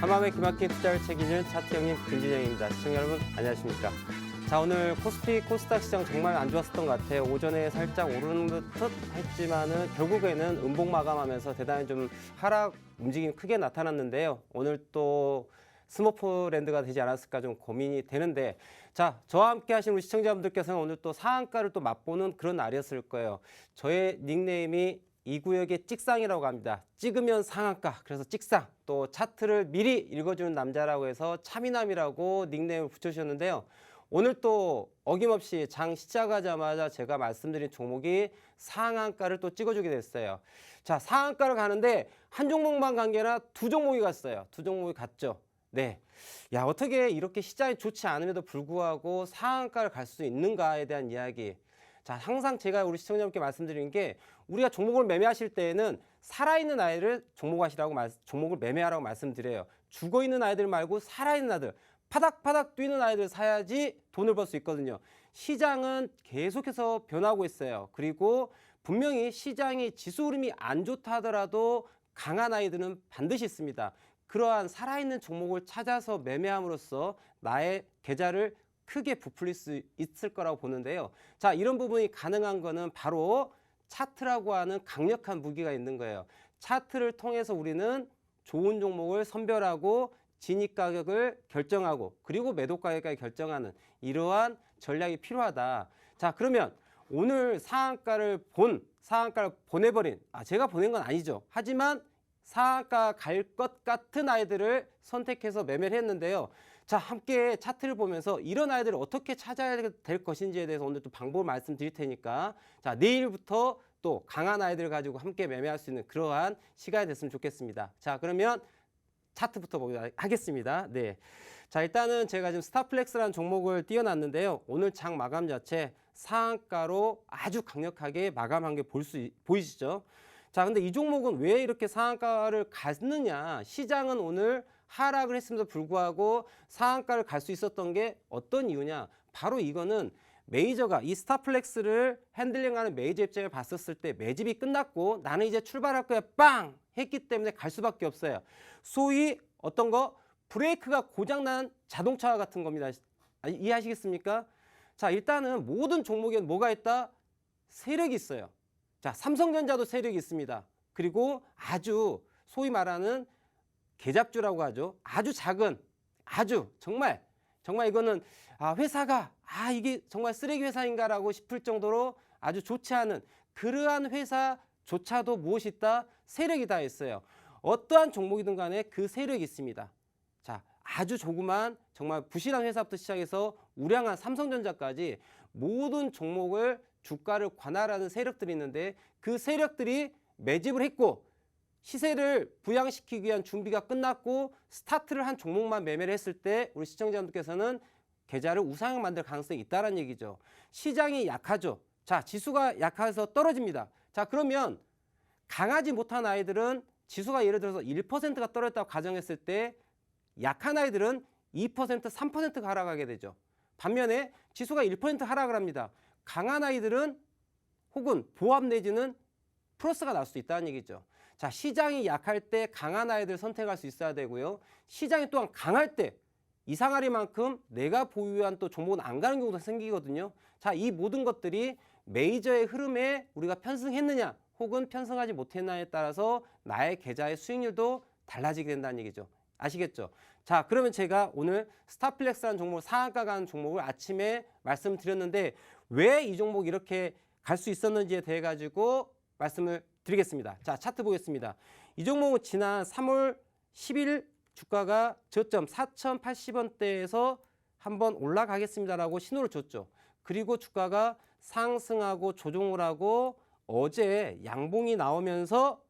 마음에 기막힌 투자를 책임지는 차트 형님 김진영입니다. 시청자 여러분 안녕하십니까? 자, 오늘 코스피 코스닥 시장 정말 안 좋았었던 것 같아요. 오전에 살짝 오르는 듯 했지만은 결국에는 음봉 마감하면서 대단히 좀 하락 움직임이 크게 나타났는데요. 오늘 또 스모프랜드가 되지 않았을까 좀 고민이 되는데, 자, 저와 함께 하신 우리 시청자분들께서는 오늘 또 상한가를 또 맛보는 그런 날이었을 거예요. 저의 닉네임이 이 구역의 찍상이라고 합니다. 찍으면 상한가, 그래서 찍상. 또 차트를 미리 읽어주는 남자라고 해서 차미남이라고 닉네임을 붙여주셨는데요. 오늘 또 어김없이 장 시작하자마자 제가 말씀드린 종목이 상한가를 또 찍어주게 됐어요. 자, 상한가를 가는데 한 종목만 간 게 아니라 두 종목이 갔어요. 두 종목이 갔죠. 네. 야, 어떻게 이렇게 시장이 좋지 않음에도 불구하고 상한가를 갈 수 있는가에 대한 이야기. 자, 항상 제가 우리 시청자분께 말씀드리는 게, 우리가 종목을 매매하실 때에는 살아있는 아이를 종목을 매매하라고 말씀드려요. 죽어있는 아이들 말고 살아있는 아이들, 파닥파닥 뛰는 아이들 사야지 돈을 벌 수 있거든요. 시장은 계속해서 변하고 있어요. 그리고 분명히 시장이 지수 흐름이 안 좋다 하더라도 강한 아이들은 반드시 있습니다. 그러한 살아있는 종목을 찾아서 매매함으로써 나의 계좌를 크게 부풀릴 수 있을 거라고 보는데요. 자, 이런 부분이 가능한 거는 바로 차트라고 하는 강력한 무기가 있는 거예요. 차트를 통해서 우리는 좋은 종목을 선별하고 진입 가격을 결정하고 그리고 매도 가격까지 결정하는 이러한 전략이 필요하다. 자, 그러면 오늘 상한가를 보내버린, 제가 보낸 건 아니죠. 하지만 상한가 갈 것 같은 아이들을 선택해서 매매를 했는데요. 자, 함께 차트를 보면서 이런 아이들을 어떻게 찾아야 될 것인지에 대해서 오늘 또 방법을 말씀드릴 테니까, 자, 내일부터 또 강한 아이들을 가지고 함께 매매할 수 있는 그러한 시간이 됐으면 좋겠습니다. 자, 그러면 차트부터 보도록 하겠습니다. 네. 자, 일단은 제가 지금 스타플렉스라는 종목을 띄워놨는데요. 오늘 장 마감 자체 상한가로 아주 강력하게 마감한 게 보이시죠? 자, 근데 이 종목은 왜 이렇게 상한가를 갔느냐? 시장은 오늘 하락을 했음에도 불구하고 상한가를 갈 수 있었던 게 어떤 이유냐? 바로 이거는 메이저가 이 스타플렉스를 핸들링하는 메이저 입장을 봤었을 때 매집이 끝났고 나는 이제 출발할 거야 빵 했기 때문에 갈 수밖에 없어요. 소위 어떤 거 브레이크가 고장난 자동차 같은 겁니다. 이해하시겠습니까? 자, 일단은 모든 종목에는 뭐가 있다? 세력이 있어요. 자, 삼성전자도 세력이 있습니다. 그리고 아주 소위 말하는 계잡주라고 하죠. 아주 작은, 정말 이거는 회사가 이게 정말 쓰레기 회사인가라고 싶을 정도로 아주 좋지 않은 그러한 회사조차도 무엇이 있다? 세력이 다 있어요. 어떠한 종목이든 간에 그 세력이 있습니다. 자, 아주 조그만 정말 부실한 회사부터 시작해서 우량한 삼성전자까지 모든 종목을 주가를 관할하는 세력들이 있는데 그 세력들이 매집을 했고 시세를 부양시키기 위한 준비가 끝났고 스타트를 한 종목만 매매를 했을 때 우리 시청자분들께서는 계좌를 우상향 만들 가능성이 있다는 얘기죠. 시장이 약하죠. 자, 지수가 약해서 떨어집니다. 자, 그러면 강하지 못한 아이들은 지수가 예를 들어서 1%가 떨어졌다고 가정했을 때 약한 아이들은 2%, 3%가 하락하게 되죠. 반면에 지수가 1% 하락을 합니다. 강한 아이들은 혹은 보합 내지는 플러스가 날 수 있다는 얘기죠. 자, 시장이 약할 때 강한 아이들 선택할 수 있어야 되고요. 시장이 또한 강할 때 이상하리만큼 내가 보유한 또 종목은 안 가는 경우도 생기거든요. 자, 이 모든 것들이 메이저의 흐름에 우리가 편승했느냐 혹은 편승하지 못했느냐에 따라서 나의 계좌의 수익률도 달라지게 된다는 얘기죠. 아시겠죠? 자, 그러면 제가 오늘 스타플렉스라는 종목, 상한가 가는 종목을 아침에 말씀드렸는데 왜 이 종목이 이렇게 갈 수 있었는지에 대해 가지고 말씀을 드리겠습니다. 자, 차트 보겠습니다. 이 종목은 지난 3월 10일 주가가 저점 4,080원대에서 한번 올라가겠습니다라고 신호를 줬죠. 그리고 주가가 상승하고 조정을 하고 어제 양봉이 나오면서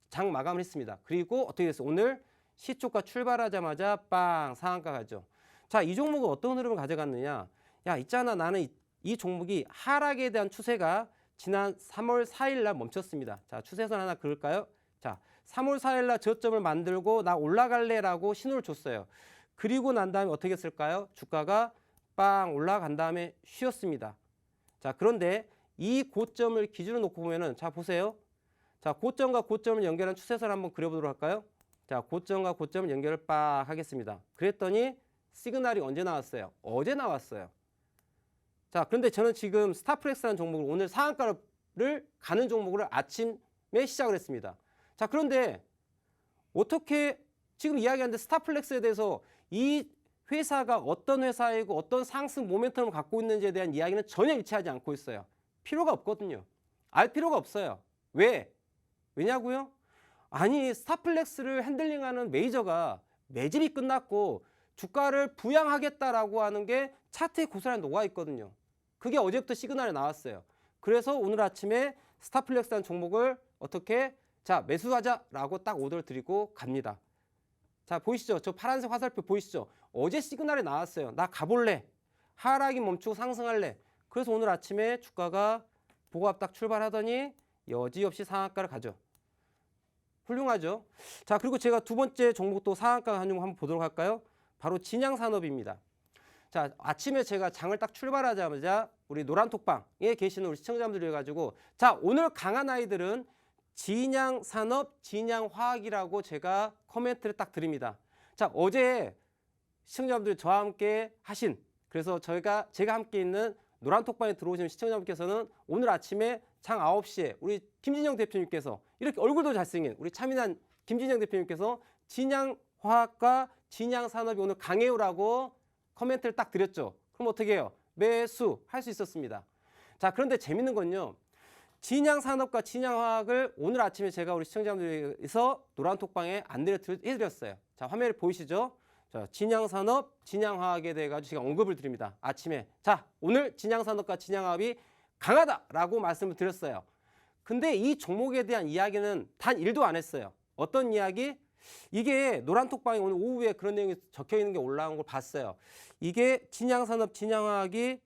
장 마감을 했습니다. 그리고 어떻게 됐어요? 오늘 시초가 출발하자마자 빵 상한가 가죠. 자, 이 종목은 어떤 흐름을 가져갔느냐? 야, 있잖아, 나는 이 종목이 하락에 대한 추세가 지난 3월 4일 날 멈췄습니다. 자, 추세선 하나 그을까요? 자, 3월 4일 날 저점을 만들고 나 올라갈래라고 신호를 줬어요. 그리고 난 다음에 어떻게 했을까요? 주가가 빵 올라간 다음에 쉬었습니다. 자, 그런데 이 고점을 기준으로 놓고 보면은 자, 보세요. 자, 고점과 고점을 연결한 추세선을 한번 그려보도록 할까요? 자, 고점과 고점 연결을 빡 하겠습니다. 그랬더니 시그널이 언제 나왔어요? 어제 나왔어요. 자, 그런데 저는 지금 스타플렉스라는 종목을 오늘 상한가를 가는 종목을 아침에 시작을 했습니다. 자, 그런데 어떻게 지금 이야기하는데 스타플렉스에 대해서 이 회사가 어떤 회사이고 어떤 상승 모멘텀을 갖고 있는지에 대한 이야기는 전혀 일치하지 않고 있어요. 필요가 없거든요. 알 필요가 없어요. 왜? 왜냐고요? 아니, 스타플렉스를 핸들링하는 메이저가 매집이 끝났고 주가를 부양하겠다라고 하는 게 차트에 고스란히 녹아 있거든요. 그게 어제부터 시그널이 나왔어요. 그래서 오늘 아침에 스타플렉스라는 종목을 어떻게 자 매수하자라고 딱 오더를 드리고 갑니다. 자, 보이시죠? 저 파란색 화살표 보이시죠? 어제 시그널이 나왔어요. 나 가볼래. 하락이 멈추고 상승할래. 그래서 오늘 아침에 주가가 보고압 딱 출발하더니 여지없이 상한가를 가죠. 훌륭하죠? 자, 그리고 제가 두 번째 종목도 상한가 한 종목 한번 보도록 할까요? 바로 진양산업입니다. 자, 아침에 제가 장을 딱 출발하자마자 우리 노란톡방에 계시는 우리 시청자분들이 해가지고 자, 오늘 강한 아이들은 진양산업, 진양화학이라고 제가 코멘트를 딱 드립니다. 자, 어제 시청자분들이 저와 함께 하신 그래서 제가 함께 있는 노란톡방에 들어오신 시청자분께서는 오늘 아침에 장 9시에 우리 김진영 대표님께서 이렇게 얼굴도 잘생긴 우리 차민한 김진영 대표님께서 진양화학과 진양산업이 오늘 강해요라고 코멘트를 딱 드렸죠. 그럼 어떻게 해요? 매수 할 수 있었습니다. 자, 그런데 재밌는 건요. 진양산업과 진양화학을 오늘 아침에 제가 우리 시청자분들에서 노란톡방에 안내를 해드렸어요. 자, 화면을 보이시죠? 자, 진양산업, 진양화학에 대해 가지고 제가 언급을 드립니다. 아침에. 자, 오늘 진양산업과 진양화학이 강하다라고 말씀을 드렸어요. 근데 이 종목에 대한 이야기는 단 1도 안 했어요. 어떤 이야기? 이게 노란톡방에 오늘 오후에 그런 내용이 적혀 있는 게 올라온 걸 봤어요. 이게 진양산업, 진양화학이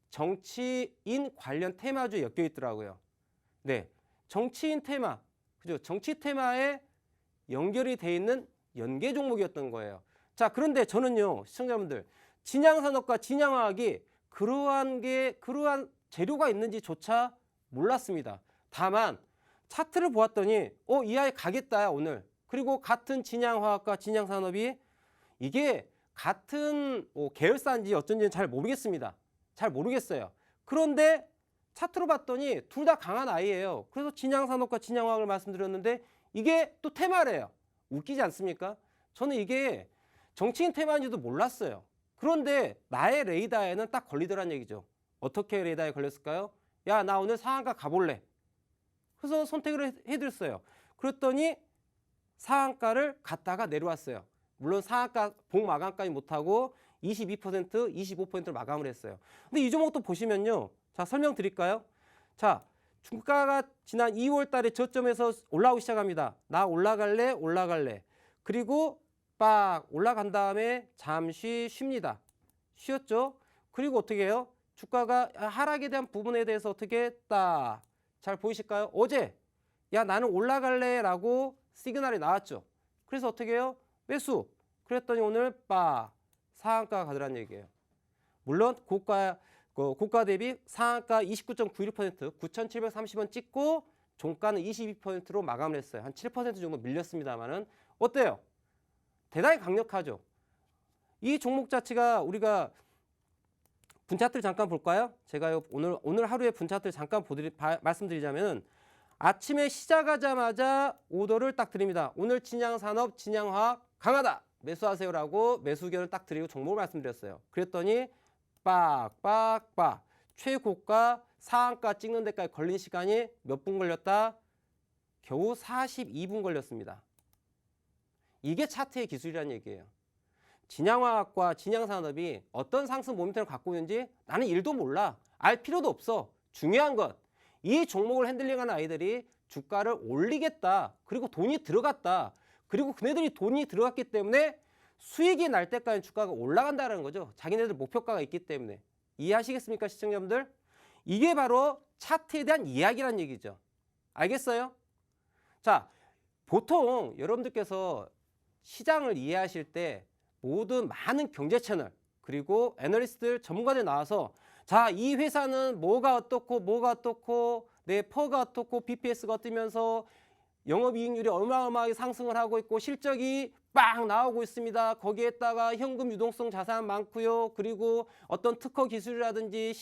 정치인 관련 테마주에 엮여 있더라고요. 네, 정치인 테마, 그죠? 정치 테마에 연결이 돼 있는 연계 종목이었던 거예요. 자, 그런데 저는요, 시청자분들, 진양산업과 진양화학이 그러한 재료가 있는지조차 몰랐습니다. 다만 차트를 보았더니 이 아이 가겠다 오늘. 그리고 같은 진양화학과 진양산업이 이게 같은 계열사인지 어쩐지는 잘 모르겠습니다. 잘 모르겠어요. 그런데 차트로 봤더니 둘 다 강한 아이예요. 그래서 진양산업과 진양화학을 말씀드렸는데 이게 또 테마래요. 웃기지 않습니까? 저는 이게 정치인 테마인지도 몰랐어요. 그런데 나의 레이더에는 딱 걸리더란 얘기죠. 어떻게 레이더에 걸렸을까요? 야, 나 오늘 상한가 가볼래. 그래서 선택을 해드렸어요. 그랬더니 상한가를 갔다가 내려왔어요. 물론 상한가 복 마감까지 못하고 22%, 25%를 마감을 했어요. 근데 이 종목도 보시면요. 자, 설명드릴까요? 자, 주가가 지난 2월 달에 저점에서 올라오기 시작합니다. 나 올라갈래. 그리고 빡 올라간 다음에 잠시 쉽니다. 쉬었죠? 그리고 어떻게 해요? 주가가 하락에 대한 부분에 대해서 어떻게 했다. 잘 보이실까요? 어제 야, 나는 올라갈래 라고 시그널이 나왔죠. 그래서 어떻게 해요? 매수. 그랬더니 오늘 빡 상한가가 가더란 얘기예요. 물론 고가 대비 상한가 29.91%, 9,730원 찍고 종가는 22%로 마감을 했어요. 한 7% 정도 밀렸습니다만은 어때요? 대단히 강력하죠. 이 종목 자체가 우리가 분차트를 잠깐 볼까요? 제가 오늘 하루의 분차트를 잠깐 말씀드리자면 아침에 시작하자마자 오더를 딱 드립니다. 오늘 진양산업, 진양화학 강하다. 매수하세요라고 매수 의견을 딱 드리고 종목을 말씀드렸어요. 그랬더니 빡 최고가 상한가 찍는 데까지 걸린 시간이 몇 분 걸렸다? 겨우 42분 걸렸습니다. 이게 차트의 기술이라는 얘기예요. 진양화학과 진양산업이 어떤 상승 모멘텀을 갖고 있는지 나는 1도 몰라. 알 필요도 없어. 중요한 것, 이 종목을 핸들링하는 아이들이 주가를 올리겠다. 그리고 돈이 들어갔다. 그리고 그네들이 돈이 들어갔기 때문에 수익이 날 때까지 주가가 올라간다는 거죠. 자기네들 목표가가 있기 때문에. 이해하시겠습니까, 시청자분들? 이게 바로 차트에 대한 이야기란 얘기죠. 알겠어요? 자, 보통 여러분들께서 시장을 이해하실 때 모든 많은 경제 채널 그리고 애널리스트들 전문가들 나와서 자, 이 회사는 뭐가 어떻고 내 퍼가 어떻고 BPS가 어떠면서 영업이익률이 어마어마하게 상승을 하고 있고 실적이 빵 나오고 있습니다. 거기에다가 현금 유동성 자산 많고요. 그리고 어떤 특허 기술이라든지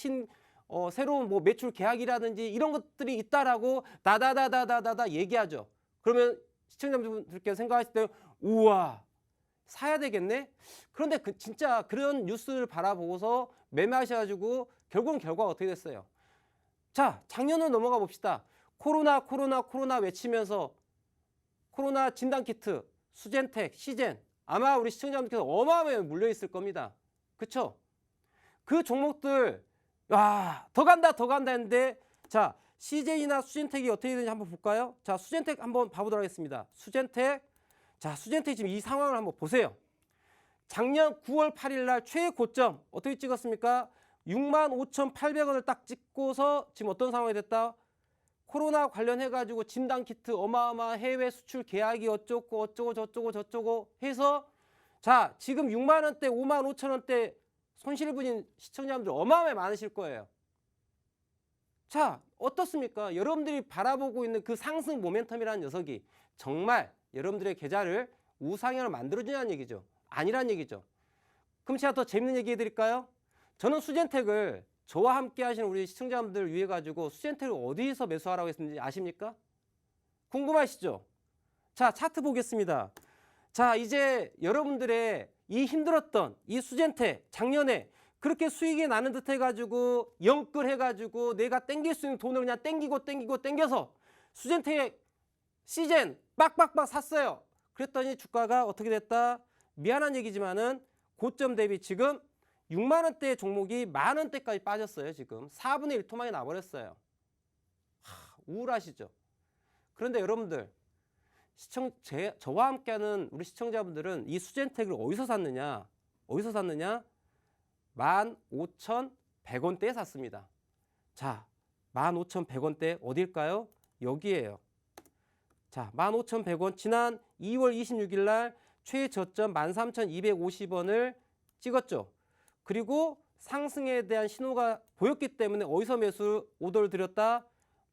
새로운 뭐 매출 계약이라든지 이런 것들이 있다라고 다다다다다다 얘기하죠. 그러면 시청자분들께서 생각하실 때 우와 사야 되겠네. 그런데 진짜 그런 뉴스를 바라보고서 매매하셔가지고 결국은 결과가 어떻게 됐어요? 자, 작년으로 넘어가 봅시다. 코로나 외치면서 코로나 진단키트, 수젠텍, 시젠 아마 우리 시청자분들께서 어마어마하게 물려 있을 겁니다. 그쵸? 그 종목들 더 간다 했는데 자 CJ나 수젠텍이 어떻게 되는지 한번 볼까요? 자 수젠텍 한번 봐보도록 하겠습니다. 수젠텍 지금 이 상황을 한번 보세요. 작년 9월 8일 날 최고점 어떻게 찍었습니까? 65,800원을 딱 찍고서 지금 어떤 상황이 됐다? 코로나 관련해가지고 진단키트 어마어마 해외 수출 계약이 어쩌고 저쩌고 해서 자 지금 6만원대 55,000원대 손실분인 시청자분들 어마어마하게 많으실 거예요. 자 어떻습니까? 여러분들이 바라보고 있는 그 상승 모멘텀이라는 녀석이 정말 여러분들의 계좌를 우상향을 만들어주냐는 얘기죠. 아니란 얘기죠. 그럼 제가 더 재밌는 얘기 해드릴까요? 저는 수젠텍을 저와 함께 하시는 우리 시청자분들을 위해 가지고 수젠텍을 어디서 매수하라고 했는지 아십니까? 궁금하시죠? 자 차트 보겠습니다. 자 이제 여러분들의 이 힘들었던 이 수젠텍 작년에 그렇게 수익이 나는 듯 해가지고 영끌 해가지고 내가 땡길 수 있는 돈을 그냥 땡겨서 수젠텍 시젠 빡빡빡 샀어요. 그랬더니 주가가 어떻게 됐다? 미안한 얘기지만은 고점 대비 지금 6만원대 종목이 만원대까지 빠졌어요. 지금 4분의 1 토막이 나버렸어요. 우울하시죠? 그런데 여러분들 저와 함께하는 우리 시청자분들은 이 수젠텍을 어디서 샀느냐? 15,100원대에 샀습니다. 자, 15,100원대 어딜까요? 여기에요. 자, 15,100원 지난 2월 26일 날 최저점 13,250원을 찍었죠. 그리고 상승에 대한 신호가 보였기 때문에 어디서 매수 오더를 드렸다?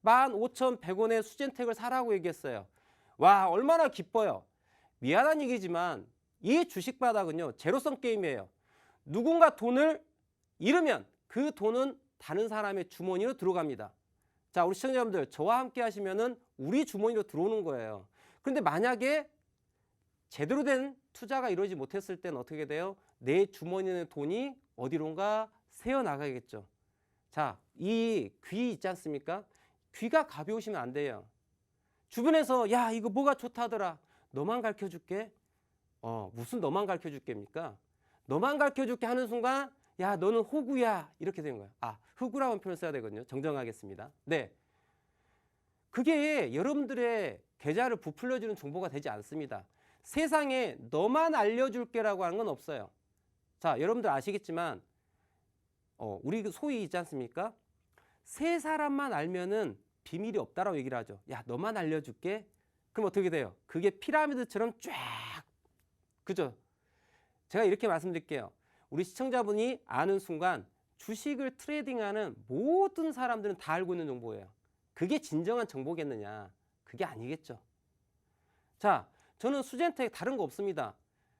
15,100원에 수젠텍을 사라고 얘기했어요. 와 얼마나 기뻐요. 미안한 얘기지만 이 주식 바닥은요 제로섬 게임이에요. 누군가 돈을 잃으면 그 돈은 다른 사람의 주머니로 들어갑니다. 자 우리 시청자분들 저와 함께 하시면은 우리 주머니로 들어오는 거예요. 그런데 만약에 제대로 된 투자가 이루어지지 못했을 때는 어떻게 돼요? 내 주머니의 돈이 어디론가 새어나가겠죠. 자, 이 귀 있지 않습니까? 귀가 가벼우시면 안 돼요. 주변에서 야 이거 뭐가 좋다더라. 너만 가르쳐줄게. 무슨 너만 가르쳐줄게입니까? 너만 가르쳐줄게 하는 순간 야 너는 호구야 이렇게 되는 거예요. 흑우라는 표현을 써야 되거든요. 정정하겠습니다. 네, 그게 여러분들의 계좌를 부풀려주는 정보가 되지 않습니다. 세상에 너만 알려줄게라고 하는 건 없어요. 자, 여러분들 아시겠지만 우리 소위 있지 않습니까? 세 사람만 알면은 비밀이 없다라고 얘기를 하죠. 야, 너만 알려줄게. 그럼 어떻게 돼요? 그게 피라미드처럼 쫙, 그죠? 제가 이렇게 말씀드릴게요. 우리 시청자분이 아는 순간 주식을 트레이딩하는 모든 사람들은 다 알고 있는 정보예요. 그게 진정한 정보겠느냐? 그게 아니겠죠. 자, 저는 수젠텍 다른 거 없습니다.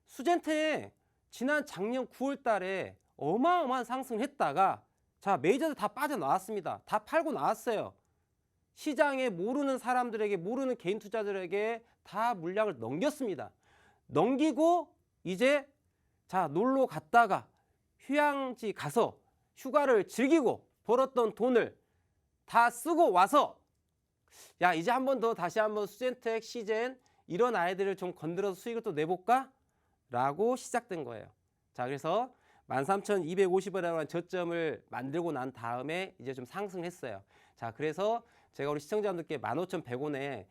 수젠텍 지난 작년 9월 달에 어마어마한 상승을 했다가 자 메이저들 다 빠져나왔습니다. 다 팔고 나왔어요. 시장에 모르는 사람들에게 모르는 개인 투자자들에게 다 물량을 넘겼습니다. 넘기고 이제 자 놀러 갔다가 휴양지 가서 휴가를 즐기고 벌었던 돈을 다 쓰고 와서 야 이제 한 번 더 다시 한번 수젠텍, 시젠 이런 아이들을 좀 건드려서 수익을 또 내볼까? 라고 시작된 거예요. 자 그래서 13,250원이라는 저점을 만들고 난 다음에 이제 좀 상승했어요. 자 그래서 제가 우리 시청자분들께 15,100원에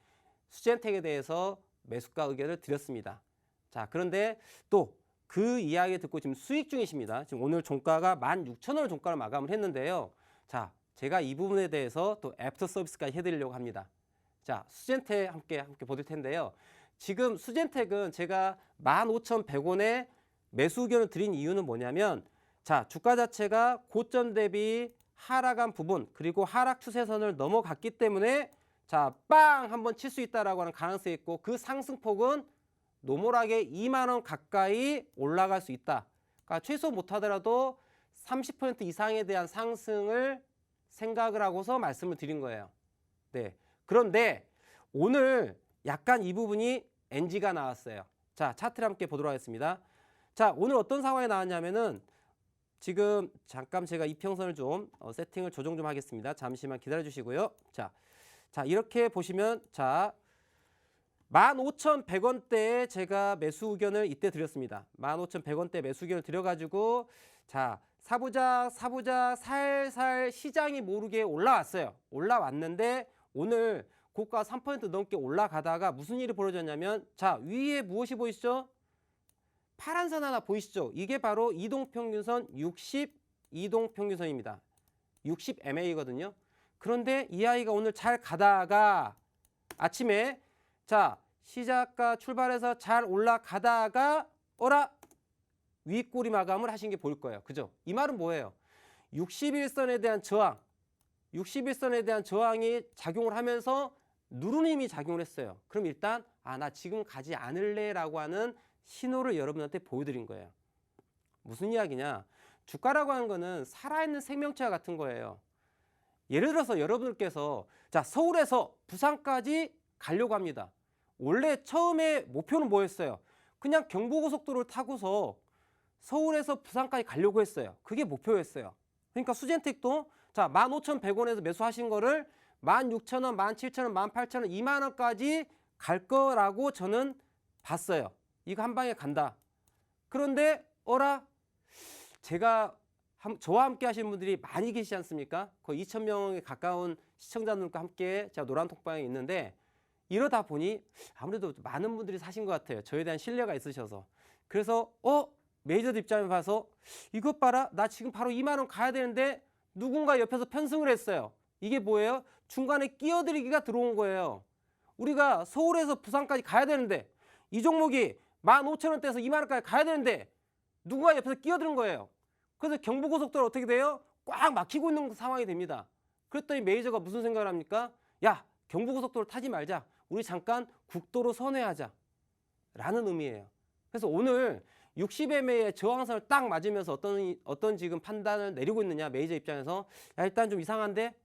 수젠텍에 대해서 매수가 의견을 드렸습니다. 자 그런데 또 그 이야기 듣고 지금 수익 중이십니다. 지금 오늘 종가가 16,000원을 종가를 마감을 했는데요. 자 제가 이 부분에 대해서 또 애프터 서비스까지 해드리려고 합니다. 자 수젠텍 함께 보실 텐데요. 지금 수젠텍은 제가 15,100원에 매수 의견을 드린 이유는 뭐냐면 자 주가 자체가 고점 대비 하락한 부분 그리고 하락 추세선을 넘어갔기 때문에 자, 빵 한번 칠 수 있다라고 하는 가능성이 있고 그 상승폭은 노멀하게 2만 원 가까이 올라갈 수 있다. 그러니까 최소 못하더라도 30% 이상에 대한 상승을 생각을 하고서 말씀을 드린 거예요. 네. 그런데 오늘 약간 이 부분이 NG가 나왔어요. 자, 차트를 함께 보도록 하겠습니다. 자, 오늘 어떤 상황이 나왔냐면은 지금 잠깐 제가 이평선을 좀 세팅을 조정 좀 하겠습니다. 잠시만 기다려 주시고요. 자, 이렇게 보시면 자 15,100원대에 제가 매수 의견을 이때 드렸습니다. 15,100원대 매수 의견을 드려가지고 자 사부작 살살 시장이 모르게 올라왔어요. 올라왔는데 오늘 고가 3% 넘게 올라가다가 무슨 일이 벌어졌냐면 자 위에 무엇이 보이시죠? 파란 선 하나 보이시죠? 이게 바로 이동평균선 60 이동평균선입니다. 60 MA거든요. 그런데 이 아이가 오늘 잘 가다가 아침에 자 시작가 출발해서 잘 올라가다가 어라 윗꼬리 마감을 하신 게 보일 거예요. 그죠? 이 말은 뭐예요? 61선에 대한 저항 61선에 대한 저항이 작용을 하면서 누르는 힘이 작용을 했어요. 그럼 일단 나 지금 가지 않을래 라고 하는 신호를 여러분한테 보여드린 거예요. 무슨 이야기냐? 주가라고 하는 거는 살아있는 생명체와 같은 거예요. 예를 들어서 여러분들께서 자 서울에서 부산까지 가려고 합니다. 원래 처음에 목표는 뭐였어요? 그냥 경부고속도로를 타고서 서울에서 부산까지 가려고 했어요. 그게 목표였어요. 그러니까 수젠텍도 자 15,100원에서 매수하신 거를 16,000원, 17,000원, 18,000원, 2만 원까지 갈 거라고 저는 봤어요. 이거 한 방에 간다. 그런데 어라 제가 저와 함께 하시는 분들이 많이 계시지 않습니까? 거의 2,000명에 가까운 시청자들과 함께 제가 노란톡방에 있는데 이러다 보니 아무래도 많은 분들이 사신 것 같아요. 저에 대한 신뢰가 있으셔서. 그래서 메이저들 입장에 봐서 이것 봐라. 나 지금 바로 2만 원 가야 되는데 누군가 옆에서 편승을 했어요. 이게 뭐예요? 중간에 끼어들이기가 들어온 거예요. 우리가 서울에서 부산까지 가야 되는데 이 종목이 15,000원대에서 2만 원까지 가야 되는데 누군가 옆에서 끼어드는 거예요. 그래서 경부고속도로 어떻게 돼요? 꽉 막히고 있는 상황이 됩니다. 그랬더니 메이저가 무슨 생각을 합니까? 야, 경부고속도로 타지 말자. 우리 잠깐 국도로 선회하자. 라는 의미예요. 그래서 오늘 60MA의 저항선을 딱 맞으면서 어떤 지금 판단을 내리고 있느냐, 메이저 입장에서. 야, 일단 좀 이상한데?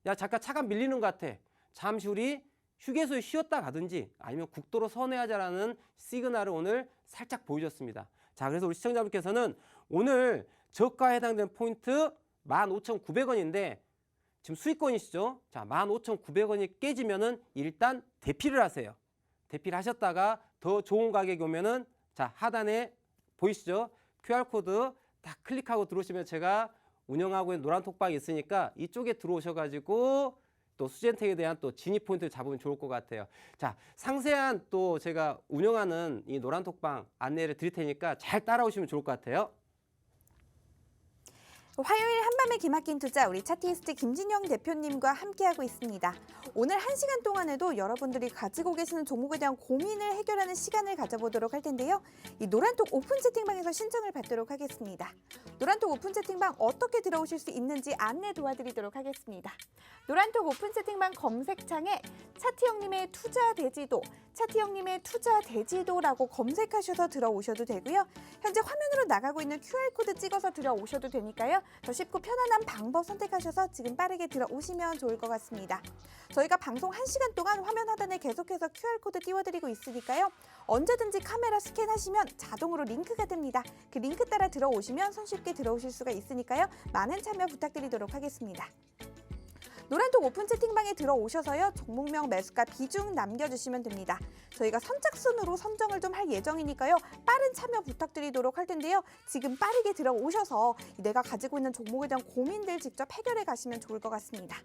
야, 잠깐 차가 밀리는 것 같아. 잠시 우리 휴게소에 쉬었다 가든지 아니면 국도로 선회하자라는 시그널을 오늘 살짝 보여줬습니다. 자, 그래서 우리 시청자분께서는 오늘 저가에 해당되는 포인트 15,900원인데 지금 수익권이시죠? 자, 15,900원이 깨지면은 일단 대피를 하세요. 대피를 하셨다가 더 좋은 가격이 오면은 자, 하단에 보이시죠? QR코드 딱 클릭하고 들어오시면 제가 운영하고 있는 노란톡방이 있으니까 이쪽에 들어오셔가지고 또 수젠텍에 대한 또 진입 포인트를 잡으면 좋을 것 같아요. 자, 상세한 또 제가 운영하는 이 노란톡방 안내를 드릴 테니까 잘 따라오시면 좋을 것 같아요. 화요일 한밤에 기막힌 투자 우리 차트이스트 김진영 대표님과 함께하고 있습니다. 오늘 1시간 동안에도 여러분들이 가지고 계시는 종목에 대한 고민을 해결하는 시간을 가져보도록 할 텐데요. 이 노란톡 오픈 채팅방에서 신청을 받도록 하겠습니다. 노란톡 오픈 채팅방 어떻게 들어오실 수 있는지 안내 도와드리도록 하겠습니다. 노란톡 오픈 채팅방 검색창에 차트형님의 투자 대지도, 차트형님의 투자 대지도라고 검색하셔서 들어오셔도 되고요. 현재 화면으로 나가고 있는 QR코드 찍어서 들어오셔도 되니까요. 더 쉽고 편안한 방법 선택하셔서 지금 빠르게 들어오시면 좋을 것 같습니다. 저희가 방송 1시간 동안 화면 하단에 계속해서 QR코드 띄워드리고 있으니까요. 언제든지 카메라 스캔하시면 자동으로 링크가 됩니다. 그 링크 따라 들어오시면 손쉽게 들어오실 수가 있으니까요. 많은 참여 부탁드리도록 하겠습니다. 노란톡 오픈 채팅방에 들어오셔서요. 종목명 매수가 비중 남겨주시면 됩니다. 저희가 선착순으로 선정을 좀 할 예정이니까요. 빠른 참여 부탁드리도록 할 텐데요. 지금 빠르게 들어오셔서 내가 가지고 있는 종목에 대한 고민들 직접 해결해 가시면 좋을 것 같습니다.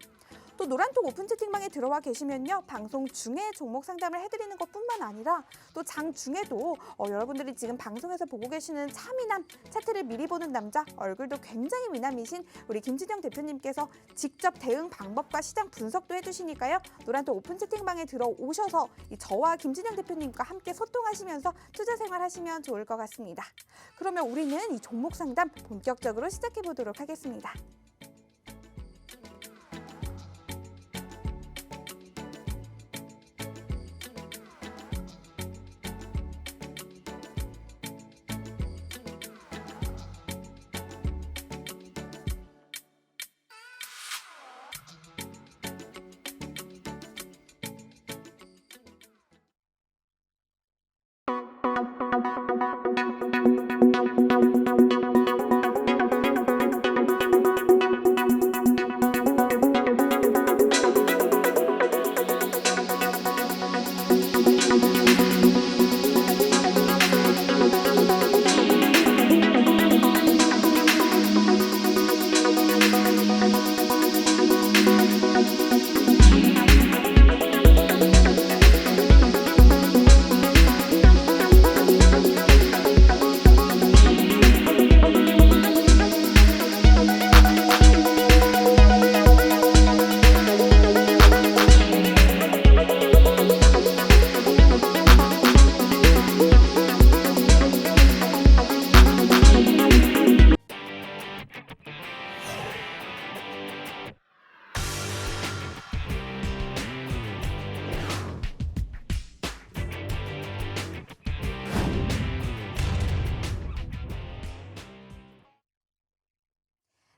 또 노란톡 오픈 채팅방에 들어와 계시면요. 방송 중에 종목 상담을 해드리는 것뿐만 아니라 또 장 중에도 여러분들이 지금 방송에서 보고 계시는 차미남, 차트를 미리 보는 남자, 얼굴도 굉장히 미남이신 우리 김진영 대표님께서 직접 대응 방법과 시장 분석도 해주시니까요. 노란톡 오픈 채팅방에 들어오셔서 저와 김진영 대표님과 함께 소통하시면서 투자 생활 하시면 좋을 것 같습니다. 그러면 우리는 이 종목 상담 본격적으로 시작해 보도록 하겠습니다.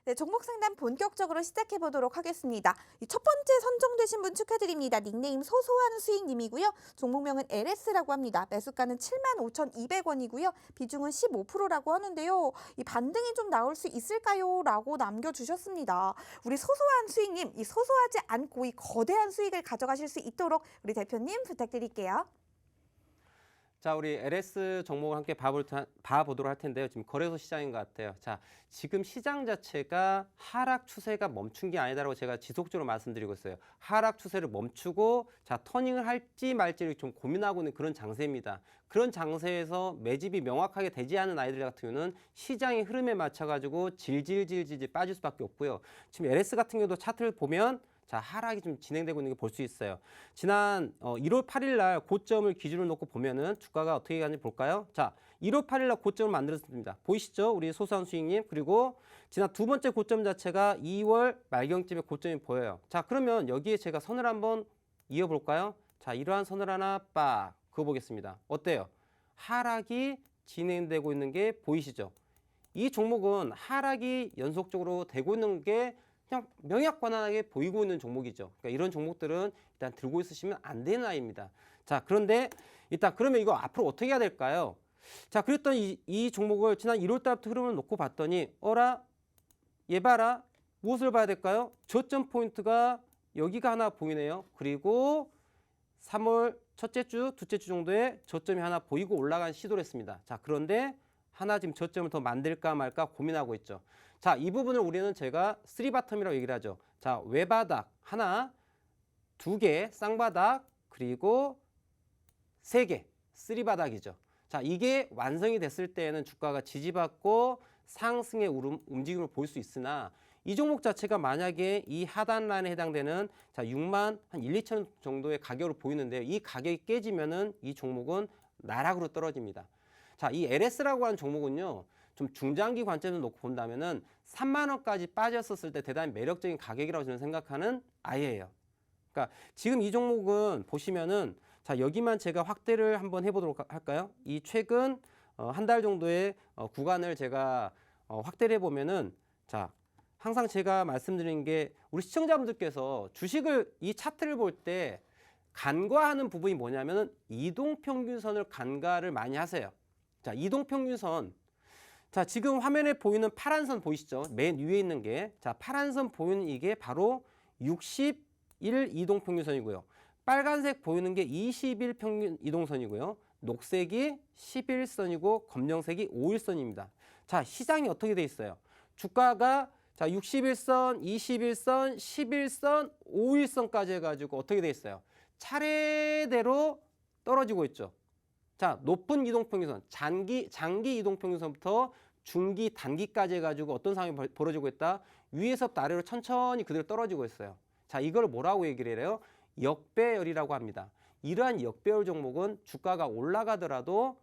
네, 종목 상담 본격적으로 시작해 보도록 하겠습니다. 이 첫 번째 선정되신 분 축하드립니다. 닉네임 소소한 수익님이고요. 종목명은 LS라고 합니다. 매수가는 75,200원이고요. 비중은 15%라고 하는데요. 이 반등이 좀 나올 수 있을까요? 라고 남겨주셨습니다. 우리 소소한 수익님, 이 소소하지 않고 이 거대한 수익을 가져가실 수 있도록 우리 대표님 부탁드릴게요. 자, 우리 LS 종목을 함께 봐보도록 할 텐데요. 지금 거래소 시장인 것 같아요. 자, 지금 시장 자체가 하락 추세가 멈춘 게 아니다라고 제가 지속적으로 말씀드리고 있어요. 하락 추세를 멈추고 자, 터닝을 할지 말지를 좀 고민하고 있는 그런 장세입니다. 그런 장세에서 매집이 명확하게 되지 않은 아이들 같은 경우는 시장의 흐름에 맞춰가지고 질질 빠질 수밖에 없고요. 지금 LS 같은 경우도 차트를 보면 자, 하락이 좀 진행되고 있는 게 볼 수 있어요. 지난 1월 8일 날 고점을 기준으로 놓고 보면은 주가가 어떻게 가는지 볼까요? 자, 1월 8일 날 고점을 만들었습니다. 보이시죠? 우리 소소한 수익님. 그리고 지난 두 번째 고점 자체가 2월 말경쯤에 고점이 보여요. 자, 그러면 여기에 제가 선을 한번 이어볼까요? 자, 이러한 선을 하나 빡 그어보겠습니다. 어때요? 하락이 진행되고 있는 게 보이시죠? 이 종목은 하락이 연속적으로 되고 있는 게 그냥 명약관하게 보이고 있는 종목이죠. 그러니까 이런 종목들은 일단 들고 있으시면 안 되는 아이입니다. 자, 그런데 일단 그러면 이거 앞으로 어떻게 해야 될까요? 자, 그랬더니 이 종목을 지난 1월 달부터 흐름을 놓고 봤더니 어라? 얘 봐라. 무엇을 봐야 될까요? 저점 포인트가 여기가 하나 보이네요. 그리고 3월 첫째 주, 둘째 주 정도에 저점이 하나 보이고 올라간 시도를 했습니다. 자, 그런데 하나 지금 저점을 더 만들까 말까 고민하고 있죠. 자, 이 부분을 우리는 제가 3바텀이라고 얘기를 하죠. 자, 외바닥 하나, 두 개, 쌍바닥, 그리고 세 개, 3바닥이죠. 자, 이게 완성이 됐을 때에는 주가가 지지받고 상승의 움직임을 볼 수 있으나 이 종목 자체가 만약에 이 하단 라인에 해당되는 자, 6만 한 1, 2천 정도의 가격으로 보이는데요. 이 가격이 깨지면은 이 종목은 나락으로 떨어집니다. 자, 이 LS라고 하는 종목은요. 좀 중장기 관점에서 놓고 본다면은 3만 원까지 빠졌었을 때 대단히 매력적인 가격이라고 저는 생각하는 아이예요. 그러니까 지금 이 종목은 보시면은 자, 여기만 제가 확대를 한번 해보도록 할까요? 이 최근 한 달 정도의 구간을 제가 확대를 해보면은 자, 항상 제가 말씀드린 게 우리 시청자분들께서 주식을 이 차트를 볼 때 간과하는 부분이 뭐냐면은 이동평균선을 간과를 많이 하세요. 자, 이동평균선. 자, 지금 화면에 보이는 파란 선 보이시죠? 맨 위에 있는 게. 자, 파란 선 보이는 이게 바로 61 이동평균선이고요. 빨간색 보이는 게 21 평균 이동선이고요. 녹색이 11선이고 검정색이 5일선입니다. 자, 시장이 어떻게 돼 있어요? 주가가 자, 61선, 21선, 11선, 5일선까지 해가지고 어떻게 돼 있어요? 차례대로 떨어지고 있죠. 자, 높은 이동평균선, 장기 이동평균선부터 중기, 단기까지 해가지고 어떤 상황이 벌어지고 있다? 위에서부터 아래로 천천히 그대로 떨어지고 있어요. 자, 이걸 뭐라고 얘기를 해요? 역배열이라고 합니다. 이러한 역배열 종목은 주가가 올라가더라도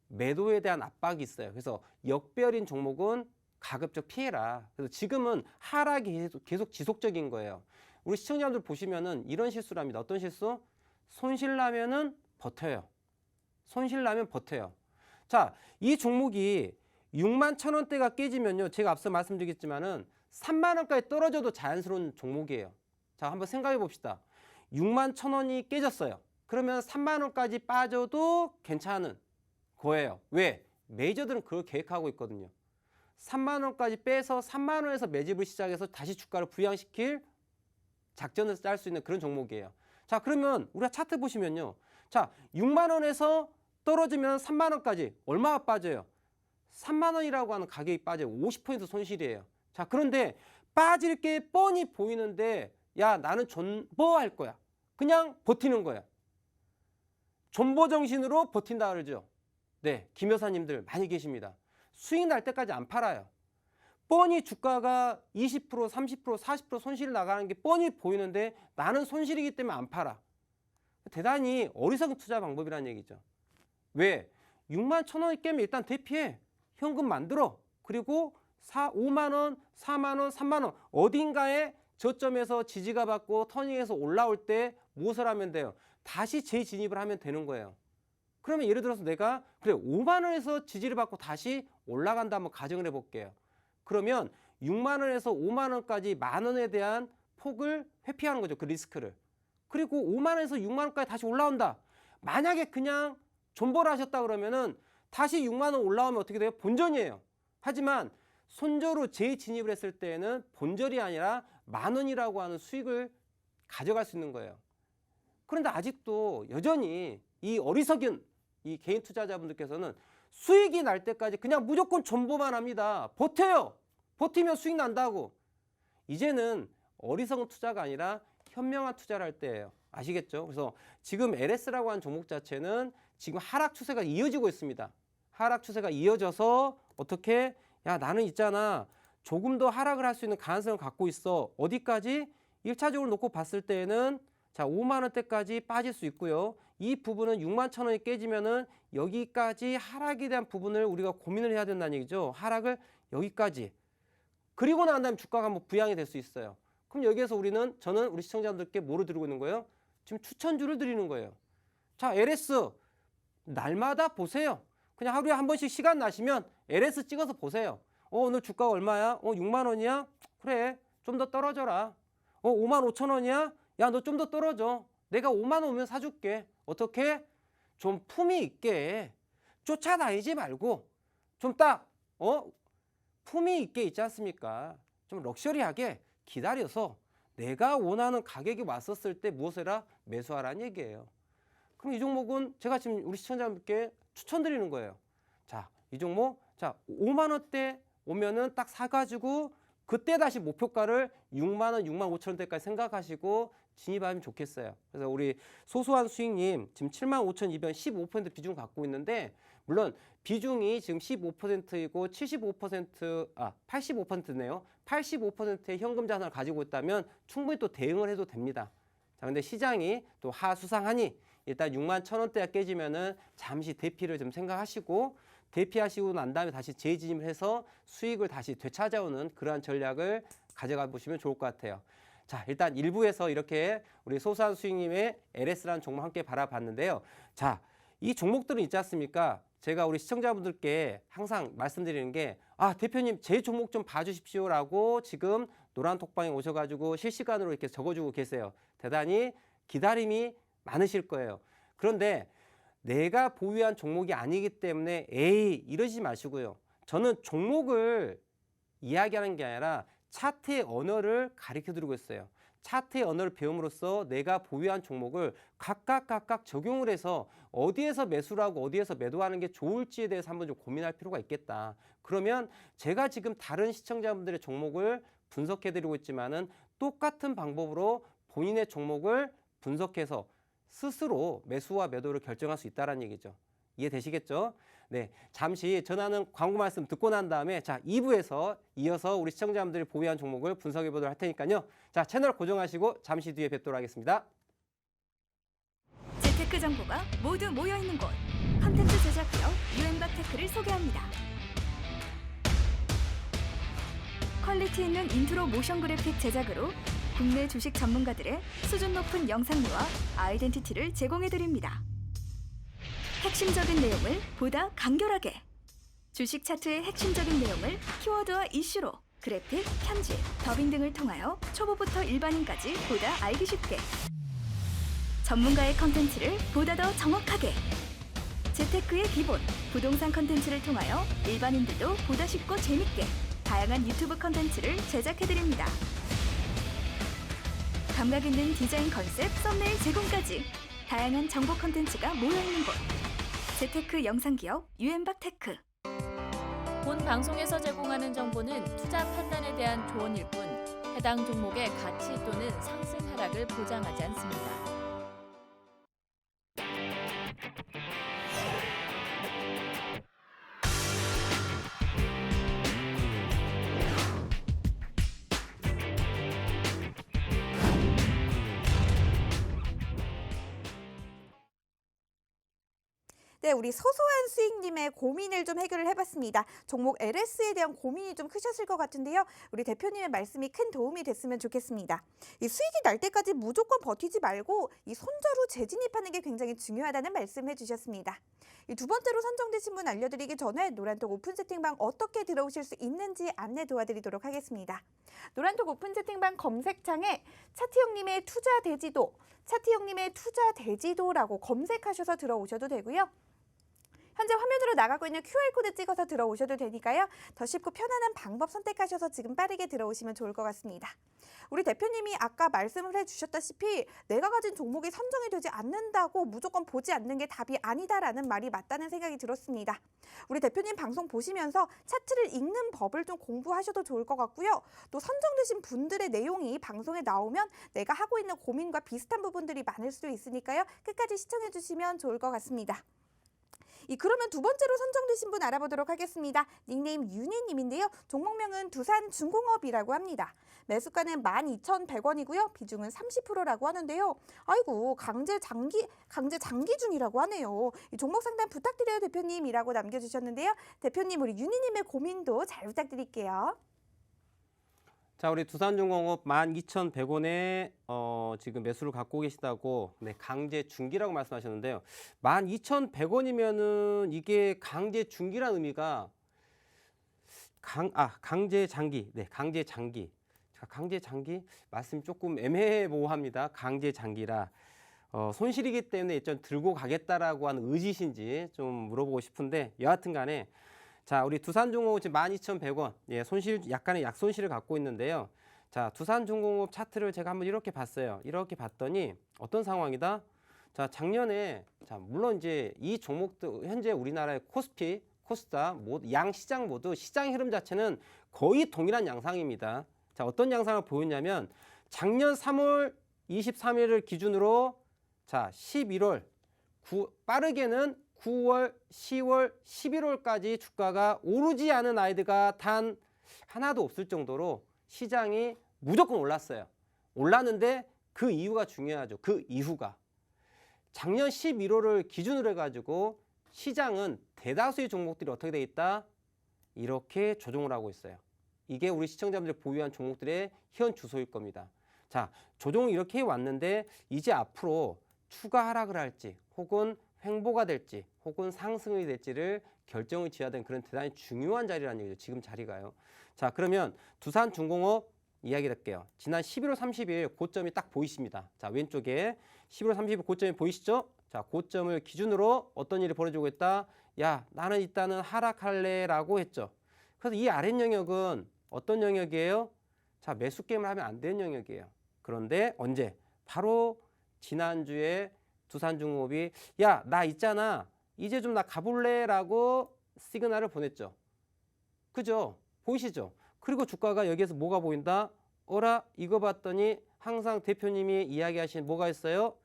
매도에 대한 압박이 있어요. 그래서 역배열인 종목은 가급적 피해라. 그래서 지금은 하락이 계속 지속적인 거예요. 우리 시청자분들 보시면은 이런 실수를 합니다. 어떤 실수? 손실 나면은 버텨요. 손실 나면 버텨요. 자, 이 종목이 6만 1,000원대가 깨지면요. 제가 앞서 말씀드렸지만은 3만 원까지 떨어져도 자연스러운 종목이에요. 자, 한번 생각해 봅시다. 6만 1,000원이 깨졌어요. 그러면 3만 원까지 빠져도 괜찮은 거예요. 왜? 메이저들은 그걸 계획하고 있거든요. 3만 원까지 빼서 3만 원에서 매집을 시작해서 다시 주가를 부양시킬 작전을 짤 수 있는 그런 종목이에요. 자, 그러면 우리가 차트 보시면요. 자, 6만 원에서 떨어지면 3만 원까지 얼마가 빠져요? 3만 원이라고 하는 가격이 빠져요. 50% 손실이에요. 자, 그런데 빠질 게 뻔히 보이는데 야, 나는 존버할 거야. 그냥 버티는 거야. 존버 정신으로 버틴다 그러죠. 네, 김 여사님들 많이 계십니다. 수익 날 때까지 안 팔아요. 뻔히 주가가 20%, 30%, 40% 손실 나가는 게 뻔히 보이는데 나는 손실이기 때문에 안 팔아. 대단히 어리석은 투자 방법이라는 얘기죠. 왜? 6만 1,000원이 깨면 일단 대피해. 현금 만들어. 그리고 5만 원, 4만 원, 3만 원 어딘가에 저점에서 지지가 받고 터닝해서 올라올 때 무엇을 하면 돼요? 다시 재진입을 하면 되는 거예요. 그러면 예를 들어서 내가 그래 5만 원에서 지지를 받고 다시 올라간다 한번 가정을 해볼게요. 그러면 6만 원에서 5만 원까지 만 원에 대한 폭을 회피하는 거죠. 그 리스크를. 그리고 5만 원에서 6만 원까지 다시 올라온다. 만약에 그냥 존버를 하셨다 그러면은 다시 6만 원 올라오면 어떻게 돼요? 본전이에요. 하지만 손절로 재진입을 했을 때에는 본절이 아니라 만 원이라고 하는 수익을 가져갈 수 있는 거예요. 그런데 아직도 여전히 이 어리석은 이 개인 투자자분들께서는 수익이 날 때까지 그냥 무조건 존버만 합니다. 버텨요. 버티면 수익 난다고. 이제는 어리석은 투자가 아니라 현명한 투자를 할 때예요. 아시겠죠? 그래서 지금 LS라고 하는 종목 자체는 지금 하락 추세가 이어지고 있습니다. 하락 추세가 이어져서 어떻게? 야, 나는 있잖아. 조금 더 하락을 할 수 있는 가능성을 갖고 있어. 어디까지? 1차적으로 놓고 봤을 때에는 자, 5만 원대까지 빠질 수 있고요. 이 부분은 6만 1천 원이 깨지면은 여기까지 하락에 대한 부분을 우리가 고민을 해야 된다는 얘기죠. 하락을 여기까지. 그리고 난 다음에 주가가 한번 부양이 될 수 있어요. 그럼 여기에서 저는 우리 시청자분들께 뭐를 드리고 있는 거예요? 지금 추천주를 드리는 거예요. 자, LS 날마다 보세요. 그냥 하루에 한 번씩 시간 나시면 LS 찍어서 보세요. 오늘 주가가 얼마야? 6만 원이야? 그래, 좀 더 떨어져라. 5만 5천 원이야? 야, 너 좀 더 떨어져. 내가 5만 원 오면 사줄게. 어떻게? 좀 품위 있게 쫓아다니지 말고 좀 딱 품위 있게 있지 않습니까? 좀 럭셔리하게 기다려서 내가 원하는 가격이 왔었을 때 무엇을 해라? 매수하라는 얘기예요. 그럼 이 종목은 제가 지금 우리 시청자분께 추천드리는 거예요. 자, 이 종목 자 5만 원대 오면은 딱 사가지고 그때 다시 목표가를 6만 원, 6만 5천 원대까지 생각하시고 진입하면 좋겠어요. 그래서 우리 소소한 수익님 지금 7만 5,200원 15% 비중 갖고 있는데 물론 비중이 지금 15%이고 85%네요. 85%의 현금 자산을 가지고 있다면 충분히 또 대응을 해도 됩니다. 자, 근데 시장이 또 하수상하니 일단 6만 1천 원대가 깨지면은 잠시 대피를 좀 생각하시고 대피하시고 난 다음에 다시 재진입을 해서 수익을 다시 되찾아오는 그러한 전략을 가져가 보시면 좋을 것 같아요. 자, 일단 1부에서 이렇게 우리 소소한 수익님의 LS라는 종목 함께 바라봤는데요. 자, 이 종목들은 있지 않습니까? 제가 우리 시청자분들께 항상 말씀드리는 게 대표님 제 종목 좀 봐주십시오 라고 지금 노란 톡방에 오셔가지고 실시간으로 이렇게 적어주고 계세요. 대단히 기다림이 많으실 거예요. 그런데 내가 보유한 종목이 아니기 때문에 에이 이러지 마시고요. 저는 종목을 이야기하는 게 아니라 차트의 언어를 가르쳐드리고 있어요. 차트의 언어를 배움으로써 내가 보유한 종목을 각각 적용을 해서 어디에서 매수를 하고 어디에서 매도하는 게 좋을지에 대해서 한번 좀 고민할 필요가 있겠다. 그러면 제가 지금 다른 시청자분들의 종목을 분석해드리고 있지만은 똑같은 방법으로 본인의 종목을 분석해서 스스로 매수와 매도를 결정할 수 있다는 얘기죠. 이해되시겠죠? 네, 잠시 전하는 광고 말씀 듣고 난 다음에 자 2부에서 이어서 우리 시청자분들이 보유한 종목을 분석해 보도록 할 테니까요. 자, 채널 고정하시고 잠시 뒤에 뵙도록 하겠습니다. 재테크 정보가 모두 모여있는 곳 컨텐츠 제작 기업 유엔박테크를 소개합니다. 퀄리티 있는 인트로 모션 그래픽 제작으로 국내 주식 전문가들의 수준 높은 영상미와 아이덴티티를 제공해드립니다. 핵심적인 내용을 보다 간결하게 주식 차트의 핵심적인 내용을 키워드와 이슈로 그래픽, 편집, 더빙 등을 통하여 초보부터 일반인까지 보다 알기 쉽게 전문가의 컨텐츠를 보다 더 정확하게 재테크의 기본, 부동산 컨텐츠를 통하여 일반인들도 보다 쉽고 재밌게 다양한 유튜브 컨텐츠를 제작해드립니다. 감각 있는 디자인 컨셉, 썸네일 제공까지 다양한 정보 컨텐츠가 모여있는 곳 재테크 영상기업 유엔박테크. 본 방송에서 제공하는 정보는 투자 판단에 대한 조언일 뿐 해당 종목의 가치 또는 상승 하락을 보장하지 않습니다. 네, 우리 소소한 수익님의 고민을 좀 해결을 해봤습니다. 종목 LS에 대한 고민이 좀 크셨을 것 같은데요. 우리 대표님의 말씀이 큰 도움이 됐으면 좋겠습니다. 이 수익이 날 때까지 무조건 버티지 말고 이 손절후 재진입하는 게 굉장히 중요하다는 말씀해 주셨습니다. 이 두 번째로 선정되신 분 알려드리기 전에 노란톡 오픈 채팅방 어떻게 들어오실 수 있는지 안내 도와드리도록 하겠습니다. 노란톡 오픈 채팅방 검색창에 차트형님의 투자 대지도, 차트형님의 투자 대지도라고 검색하셔서 들어오셔도 되고요. 현재 화면으로 나가고 있는 QR코드 찍어서 들어오셔도 되니까요. 더 쉽고 편안한 방법 선택하셔서 지금 빠르게 들어오시면 좋을 것 같습니다. 우리 대표님이 아까 말씀을 해주셨다시피 내가 가진 종목이 선정이 되지 않는다고 무조건 보지 않는 게 답이 아니다라는 말이 맞다는 생각이 들었습니다. 우리 대표님 방송 보시면서 차트를 읽는 법을 좀 공부하셔도 좋을 것 같고요. 또 선정되신 분들의 내용이 방송에 나오면 내가 하고 있는 고민과 비슷한 부분들이 많을 수도 있으니까요. 끝까지 시청해 주시면 좋을 것 같습니다. 그러면 두 번째로 선정되신 분 알아보도록 하겠습니다. 닉네임 윤희님인데요. 종목명은 두산중공업이라고 합니다. 매수가는 12,100원이고요. 비중은 30%라고 하는데요. 아이고 강제 장기 중이라고 하네요. 이 종목 상담 부탁드려요 대표님이라고 남겨주셨는데요. 대표님 우리 윤희님의 고민도 잘 부탁드릴게요. 자, 우리 두산중공업 12,100원에 지금 매수를 갖고 계시다고 강제 중기라고 말씀하셨는데요. 12,100원이면은 이게 강제 중기라는 의미가 강제 장기. 강제 장기. 강제 장기 말씀이 조금 애매모호합니다. 강제 장기라. 손실이기 때문에 일단 들고 가겠다라고 하는 의지신지 좀 물어보고 싶은데 여하튼 간에 자, 우리 두산중공업 지금 12,100원. 예, 약간의 약손실을 갖고 있는데요. 자, 두산중공업 차트를 제가 한번 이렇게 봤어요. 이렇게 봤더니 어떤 상황이다? 자, 작년에 물론 이제 이 종목도 현재 우리나라의 코스피, 코스닥 양 시장 모두 시장 흐름 자체는 거의 동일한 양상입니다. 자, 어떤 양상을 보였냐면 작년 3월 23일을 기준으로 자, 11월 빠르게는 9월, 10월, 11월까지 주가가 오르지 않은 아이디가 단 하나도 없을 정도로 시장이 무조건 올랐어요. 올랐는데 그 이유가 중요하죠. 그 이유가 작년 11월을 기준으로 해가지고 시장은 대다수의 종목들이 어떻게 돼 있다? 이렇게 조정을 하고 있어요. 이게 우리 시청자분들 보유한 종목들의 현 주소일 겁니다. 자, 조정을 이렇게 해왔는데 이제 앞으로 추가 하락을 할지 혹은 횡보가 될지 혹은 상승이 될지를 결정을 지어야 되는 그런 대단히 중요한 자리라는 얘기죠. 지금 자리가요. 자, 그러면 두산중공업 이야기 할게요. 지난 11월 30일 고점이 딱 보이십니다. 자, 왼쪽에 11월 30일 고점이 보이시죠? 자, 고점을 기준으로 어떤 일이 벌어지고 있다? 야, 나는 일단은 하락할래 라고 했죠. 그래서 이 아랫 영역은 어떤 영역이에요? 자, 매수 게임을 하면 안 되는 영역이에요. 그런데 언제? 바로 지난주에 두산중공업이 야, 나 있잖아. 이제 좀 나 가볼래? 라고 시그널을 보냈죠. 그죠? 보이시죠? 그리고 주가가 여기에서 뭐가 보인다? 어라? 이거 봤더니 항상 대표님이 이야기하신 뭐가 있어요?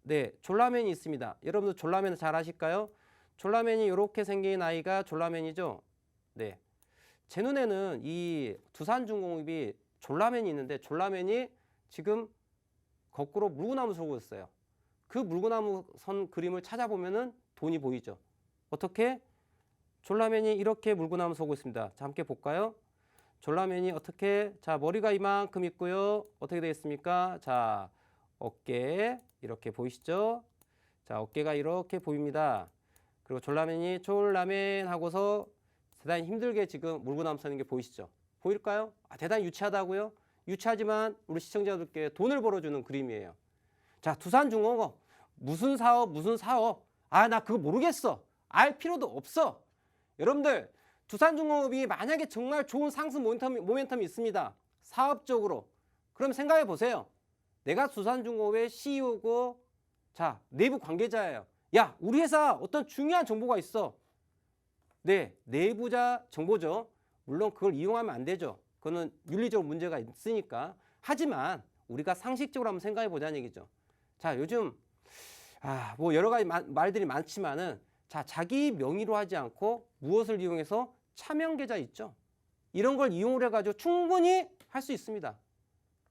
네, 졸라맨이 있습니다. 여러분들 졸라맨 잘 아실까요? 졸라맨이 이렇게 생긴 아이가 졸라맨이죠? 네. 제 눈에는 이 두산중공업이 졸라맨이 있는데 졸라맨이 지금 거꾸로 물구나무 서고 있어요. 그 물구나무 선 그림을 찾아보면은 돈이 보이죠. 어떻게? 졸라맨이 이렇게 물구나무 서고 있습니다. 자, 함께 볼까요? 졸라맨이 어떻게? 자, 머리가 이만큼 있고요. 어떻게 되겠습니까? 자, 어깨 이렇게 보이시죠? 자, 어깨가 이렇게 보입니다. 그리고 졸라맨이 졸라맨 하고서 대단히 힘들게 지금 물구나무 서는 게 보이시죠? 보일까요? 대단히 유치하다고요? 유치하지만 우리 시청자들께 돈을 벌어주는 그림이에요. 자, 두산중공업 무슨 사업 나 그거 모르겠어. 알 필요도 없어. 여러분들 두산중공업이 만약에 정말 좋은 상승 모멘텀이 있습니다. 사업적으로. 그럼 생각해 보세요. 내가 두산중공업의 CEO고 자, 내부 관계자예요. 야, 우리 회사 어떤 중요한 정보가 있어. 네, 내부자 정보죠. 물론 그걸 이용하면 안 되죠. 그거는 윤리적 문제가 있으니까. 하지만 우리가 상식적으로 한번 생각해 보자는 얘기죠. 자, 요즘 뭐 여러 가지 말들이 많지만은 자, 자기 명의로 하지 않고 무엇을 이용해서 차명 계좌 있죠. 이런 걸 이용을 해가지고 충분히 할 수 있습니다.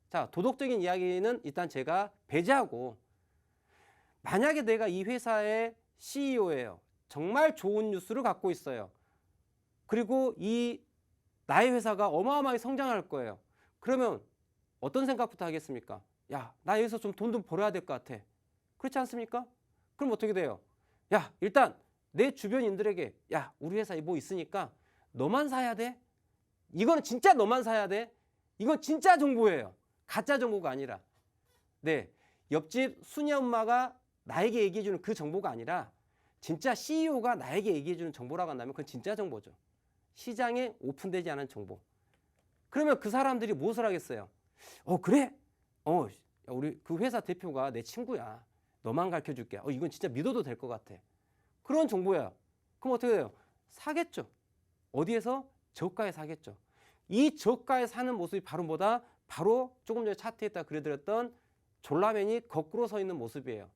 자, 도덕적인 이야기는 일단 제가 배제하고 만약에 내가 이 회사의 CEO예요. 정말 좋은 뉴스를 갖고 있어요. 그리고 이 나의 회사가 어마어마하게 성장할 거예요. 그러면 어떤 생각부터 하겠습니까? 야, 나 여기서 좀 돈 좀 벌어야 될 것 같아. 그렇지 않습니까? 그럼 어떻게 돼요? 야, 일단 내 주변인들에게 야, 우리 회사에 뭐 있으니까 너만 사야 돼. 이거는 진짜 너만 사야 돼. 이건 진짜 정보예요. 가짜 정보가 아니라. 네, 옆집 순이 엄마가 나에게 얘기해주는 그 정보가 아니라 진짜 CEO가 나에게 얘기해주는 정보라고 한다면 그건 진짜 정보죠. 시장에 오픈되지 않은 정보. 그러면 그 사람들이 무엇을 하겠어요? 그래? 우리 그 회사 대표가 내 친구야. 너만 가르쳐줄게. 이건 진짜 믿어도 될 것 같아. 그런 정보야. 그럼 어떻게 돼요? 사겠죠. 어디에서? 저가에 사겠죠. 이 저가에 사는 모습이 바로 뭐다? 바로 조금 전에 차트에다 그려드렸던 졸라맨이 거꾸로 서 있는 모습이에요.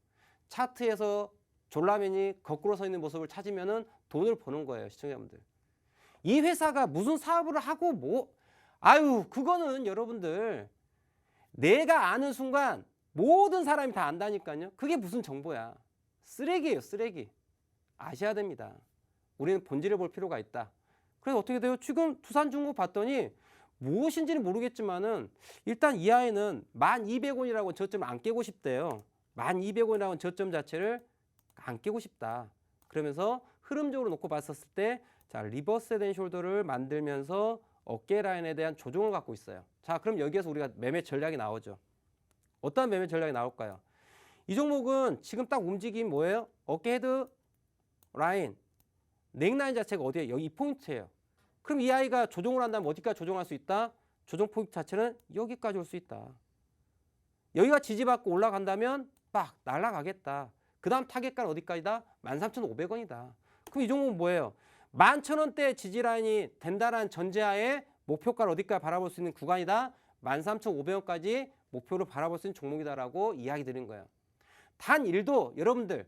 차트에서 졸라맨이 거꾸로 서 있는 모습을 찾으면 돈을 버는 거예요. 시청자분들. 이 회사가 무슨 사업을 하고 그거는 여러분들 내가 아는 순간 모든 사람이 다 안다니까요. 그게 무슨 정보야. 쓰레기예요, 쓰레기. 아셔야 됩니다. 우리는 본질을 볼 필요가 있다. 그래서 어떻게 돼요? 지금 두산중공 봤더니 무엇인지는 모르겠지만은 일단 이 아이는 1,200원이라고 저점을 안 깨고 싶대요. 1,200원이라는 저점 자체를 안 깨고 싶다. 그러면서 흐름적으로 놓고 봤었을 때 자, 리버스 헤드 앤 숄더를 만들면서 어깨 라인에 대한 조정을 갖고 있어요. 자, 그럼 여기에서 우리가 매매 전략이 나오죠. 어떤 매매 전략이 나올까요? 이 종목은 지금 딱 움직임 뭐예요? 어깨 헤드 라인, 넥라인 자체가 어디에? 여기 이 포인트예요. 그럼 이 아이가 조정을 한다면 어디까지 조정할 수 있다? 조정 포인트 자체는 여기까지 올 수 있다. 여기가 지지받고 올라간다면 빡 날아가겠다. 그 다음 타겟가는 어디까지다? 13,500원이다. 그럼 이 종목은 뭐예요? 11,000원대 지지라인이 된다는 전제하에 목표가를 어디까지 바라볼 수 있는 구간이다? 13,500원까지 목표를 바라볼 수 있는 종목이다라고 이야기 드린 거예요. 단 일도 여러분들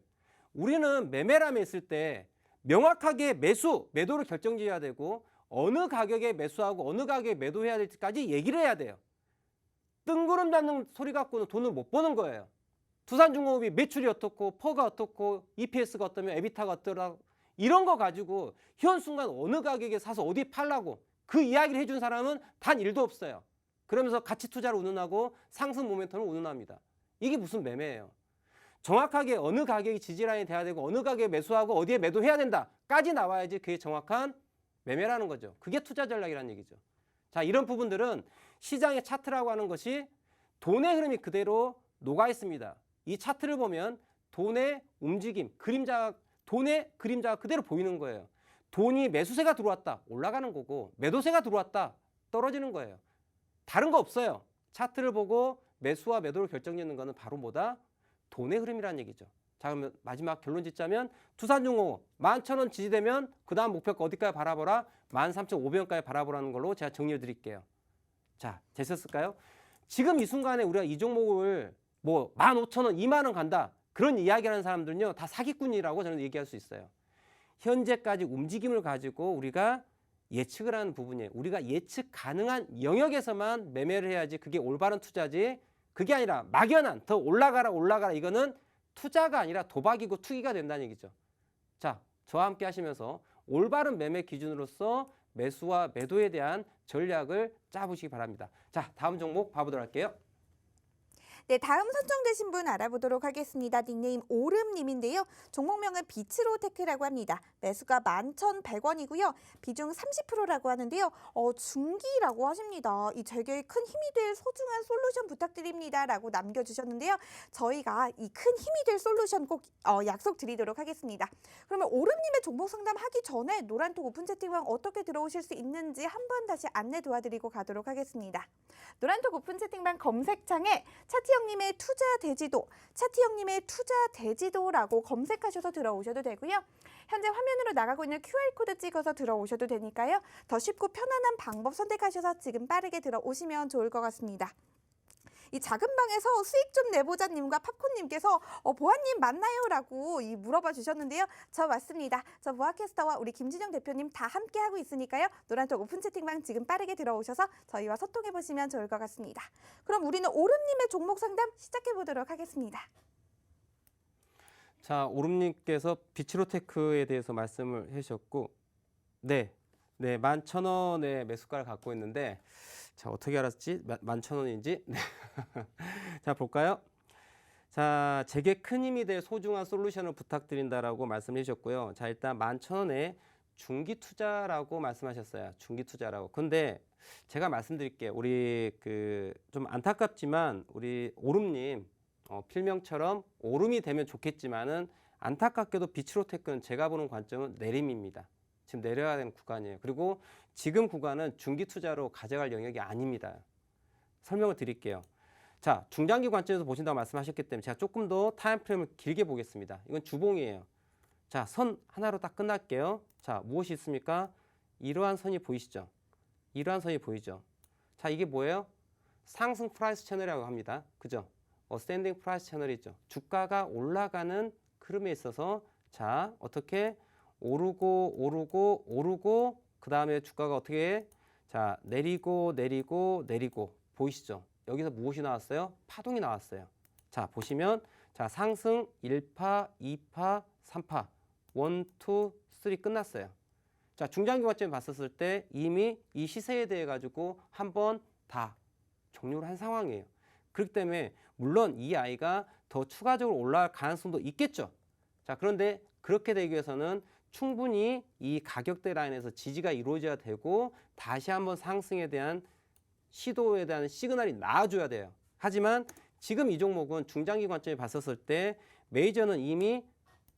우리는 매매라면 있을 때 명확하게 매도를 결정지어야 되고 어느 가격에 매수하고 어느 가격에 매도해야 될지까지 얘기를 해야 돼요. 뜬구름 잡는 소리 갖고는 돈을 못 버는 거예요. 두산중공업이 매출이 어떻고 퍼가 어떻고 EPS가 어떠면 에비타가 어떠라고 이런 거 가지고 현 순간 어느 가격에 사서 어디 팔라고 그 이야기를 해준 사람은 단 일도 없어요. 그러면서 가치 투자를 운운하고 상승 모멘텀을 운운합니다. 이게 무슨 매매예요. 정확하게 어느 가격이 지지라인이 돼야 되고 어느 가격에 매수하고 어디에 매도해야 된다까지 나와야지 그게 정확한 매매라는 거죠. 그게 투자 전략이라는 얘기죠. 자, 이런 부분들은 시장의 차트라고 하는 것이 돈의 흐름이 그대로 녹아 있습니다. 이 차트를 보면 돈의 움직임, 돈의 그림자가 그대로 보이는 거예요. 돈이 매수세가 들어왔다, 올라가는 거고 매도세가 들어왔다, 떨어지는 거예요. 다른 거 없어요. 차트를 보고 매수와 매도를 결정짓는 거는 바로 뭐다? 돈의 흐름이라는 얘기죠. 자, 그러면 마지막 결론 짓자면 두산중공업 11,000원 지지되면 그 다음 목표가 어디까지 바라보라? 13,500원까지 바라보라는 걸로 제가 정리해 드릴게요. 자, 됐었을까요? 지금 이 순간에 우리가 이 종목을 15,000원, 2만 원 간다. 그런 이야기하는 사람들은요, 다 사기꾼이라고 저는 얘기할 수 있어요. 현재까지 움직임을 가지고 우리가 예측을 하는 부분이에요. 우리가 예측 가능한 영역에서만 매매를 해야지 그게 올바른 투자지. 그게 아니라 막연한 더 올라가라 이거는 투자가 아니라 도박이고 투기가 된다는 얘기죠. 자, 저와 함께 하시면서 올바른 매매 기준으로서 매수와 매도에 대한 전략을 짜보시기 바랍니다. 자, 다음 종목 봐보도록 할게요. 네, 다음 선정되신 분 알아보도록 하겠습니다. 닉네임 오름님인데요. 종목명은 비츠로테크라고 합니다. 매수가 11,100원이고요. 비중 30%라고 하는데요. 중기라고 하십니다. 이 재계에 큰 힘이 될 소중한 솔루션 부탁드립니다. 라고 남겨주셨는데요. 저희가 이 큰 힘이 될 솔루션 꼭 약속드리도록 하겠습니다. 그러면 오름님의 종목 상담하기 전에 노란톡 오픈 채팅방 어떻게 들어오실 수 있는지 한번 다시 안내 도와드리고 가도록 하겠습니다. 노란톡 오픈 채팅방 검색창에 차티형님의 투자 대지도, 차티형님의 투자 대지도라고 검색하셔서 들어오셔도 되고요. 현재 화면으로 나가고 있는 QR코드 찍어서 들어오셔도 되니까요. 더 쉽고 편안한 방법 선택하셔서 지금 빠르게 들어오시면 좋을 것 같습니다. 이 작은 방에서 수익 좀 내보자님과 팝콘님께서 보아님 맞나요? 라고 물어봐 주셨는데요. 저 맞습니다. 저 보아캐스터와 우리 김진영 대표님 다 함께 하고 있으니까요. 노란톡 오픈 채팅방 지금 빠르게 들어오셔서 저희와 소통해 보시면 좋을 것 같습니다. 그럼 우리는 오름님의 종목 상담 시작해 보도록 하겠습니다. 자, 오름님께서 비치로테크에 대해서 말씀을 해주셨고, 네, 11,000원의 매수가를 갖고 있는데, 자, 어떻게 알았지? 11,000원인지? 네. 자, 볼까요? 자, 제게 큰 힘이 될 소중한 솔루션을 부탁드린다라고 말씀해 주셨고요. 자, 일단 11,000원에 중기 투자라고 말씀하셨어요. 중기 투자라고. 근데 제가 말씀드릴게요. 우리 좀 안타깝지만 우리 오름님 필명처럼 오름이 되면 좋겠지만은 안타깝게도 비치로테크는 제가 보는 관점은 내림입니다. 지금 내려야 되는 구간이에요. 그리고 지금 구간은 중기 투자로 가져갈 영역이 아닙니다. 설명을 드릴게요. 자, 중장기 관점에서 보신다고 말씀하셨기 때문에 제가 조금 더 타임프레임을 길게 보겠습니다. 이건 주봉이에요. 자, 선 하나로 딱 끝날게요. 자, 무엇이 있습니까? 이러한 선이 보이시죠? 이러한 선이 보이죠? 자, 이게 뭐예요? 상승 프라이스 채널이라고 합니다. 그죠? 어센딩 프라이스 채널이죠. 주가가 올라가는 흐름에 있어서 자, 어떻게 오르고 그 다음에 주가가 어떻게 해? 자, 내리고 보이시죠? 여기서 무엇이 나왔어요? 파동이 나왔어요. 자, 보시면 자, 상승 1파, 2파, 3파 1, 2, 3 끝났어요. 자, 중장기 관점에 봤었을 때 이미 이 시세에 대해 가지고 한번 다 종료를 한 상황이에요. 그렇기 때문에 물론 이 아이가 더 추가적으로 올라갈 가능성도 있겠죠. 자, 그런데 그렇게 되기 위해서는 충분히 이 가격대 라인에서 지지가 이루어져야 되고 다시 한번 상승에 대한 시도에 대한 시그널이 나와줘야 돼요. 하지만 지금 이 종목은 중장기 관점에 봤었을 때 메이저는 이미